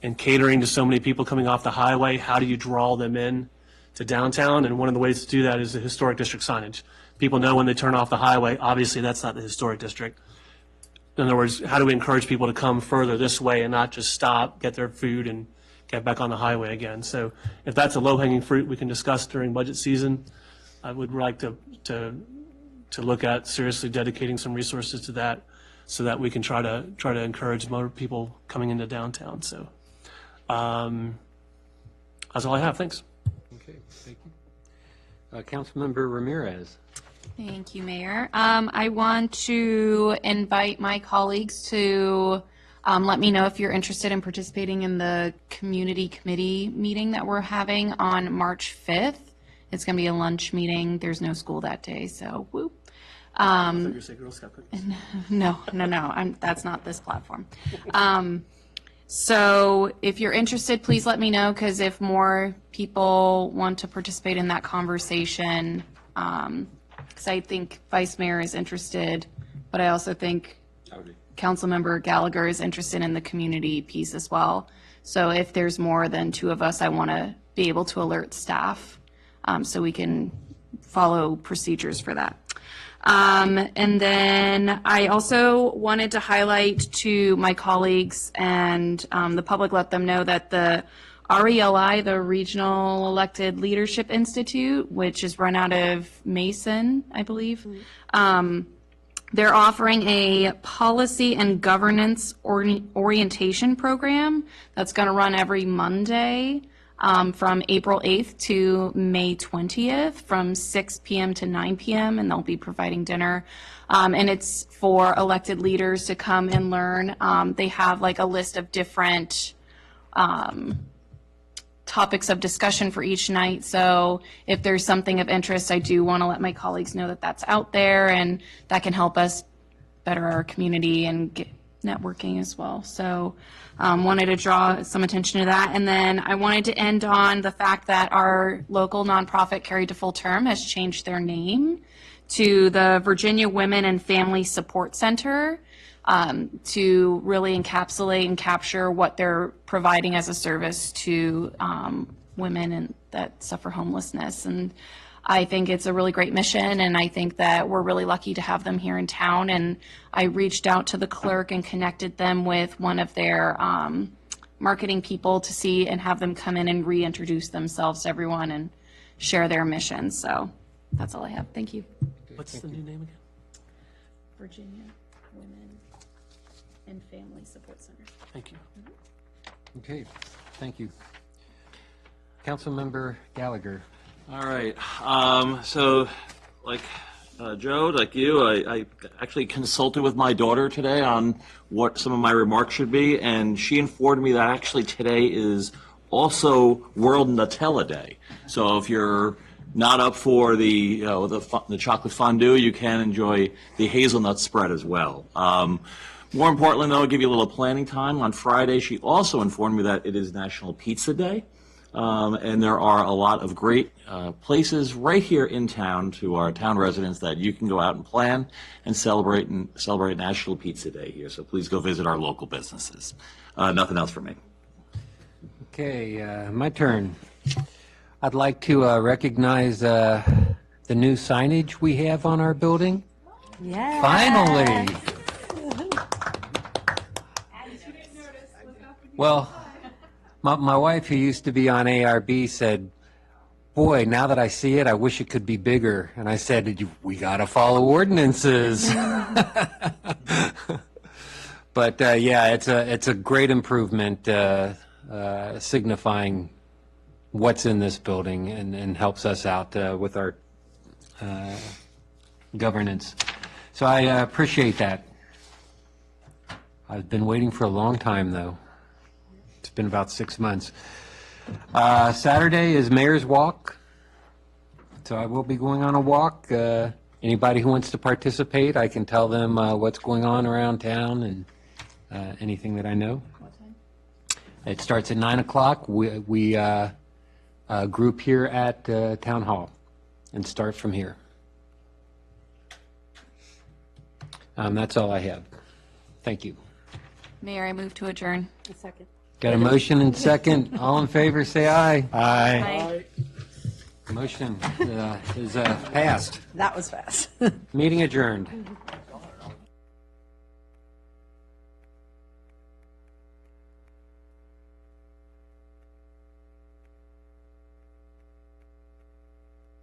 and catering to so many people coming off the highway. How do you draw them in to downtown? And one of the ways to do that is the historic district signage. People know when they turn off the highway, obviously that's not the historic district. In other words, how do we encourage people to come further this way and not just stop, get their food, and get back on the highway again? So if that's a low-hanging fruit we can discuss during budget season, I would like to look at seriously dedicating some resources to that, so that we can try to encourage more people coming into downtown. So that's all I have. Thanks. Okay, thank you. Councilmember Ramirez. Thank you, Mayor. I want to invite my colleagues to let me know if you're interested in participating in the community committee meeting that we're having on March 5th. It's going to be a lunch meeting. There's no school that day, so whoop. No. That's not this platform. So if you're interested, please let me know, because if more people want to participate in that conversation, because I think Vice Mayor is interested, but I also think Councilmember Gallagher is interested in the community piece as well. So if there's more than two of us, I want to be able to alert staff so we can follow procedures for that. And then I also wanted to highlight to my colleagues and the public, let them know that the RELI, the Regional Elected Leadership Institute, which is run out of Mason, I believe, they're offering a policy and governance orientation program that's going to run every Monday from April 8th to May 20th from 6 p.m. to 9 p.m. and they'll be providing dinner. And it's for elected leaders to come and learn. They have like a list of different topics of discussion for each night. So if there's something of interest, I do want to let my colleagues know that that's out there, and that can help us better our community and get networking as well. So wanted to draw some attention to that. And then I wanted to end on the fact that our local nonprofit, Carried to Full Term, has changed their name to the Virginia Women and Family Support Center to really encapsulate and capture what they're providing as a service to women that suffer homelessness. And I think it's a really great mission, and I think that we're really lucky to have them here in town. And I reached out to the clerk and connected them with one of their marketing people to see and have them come in and reintroduce themselves to everyone and share their mission. So that's all I have. Thank you. What's the new name again? Virginia Women and Family Support Center. Thank you. Okay, thank you. Councilmember Gallagher. All right. So, like Joe, like you, I actually consulted with my daughter today on what some of my remarks should be, and she informed me that actually today is also World Nutella Day. So if you're not up for the chocolate fondue, you can enjoy the hazelnut spread as well. More importantly, though, I'll give you a little planning time. On Friday, she also informed me that it is National Pizza Day. And there are a lot of great places right here in town to our town residents that you can go out and plan and celebrate National Pizza Day here. So please go visit our local businesses. Nothing else for me. Okay, my turn. I'd like to recognize the new signage we have on our building. Yeah. Finally. Well, my wife, who used to be on ARB, said, boy, now that I see it, I wish it could be bigger. And I said, we got to follow ordinances. But yeah, it's a great improvement, signifying what's in this building and helps us out with our governance. So I appreciate that. I've been waiting for a long time, though. It's been about 6 months. Saturday is Mayor's Walk, so I will be going on a walk. Anybody who wants to participate, I can tell them what's going on around town and anything that I know. What time? It starts at 9 o'clock. We group here at Town Hall and start from here. That's all I have. Thank you. Mayor, I move to adjourn. A second. Got a motion and second. All in favor, say aye. Aye. Motion is passed. That was fast. Meeting adjourned.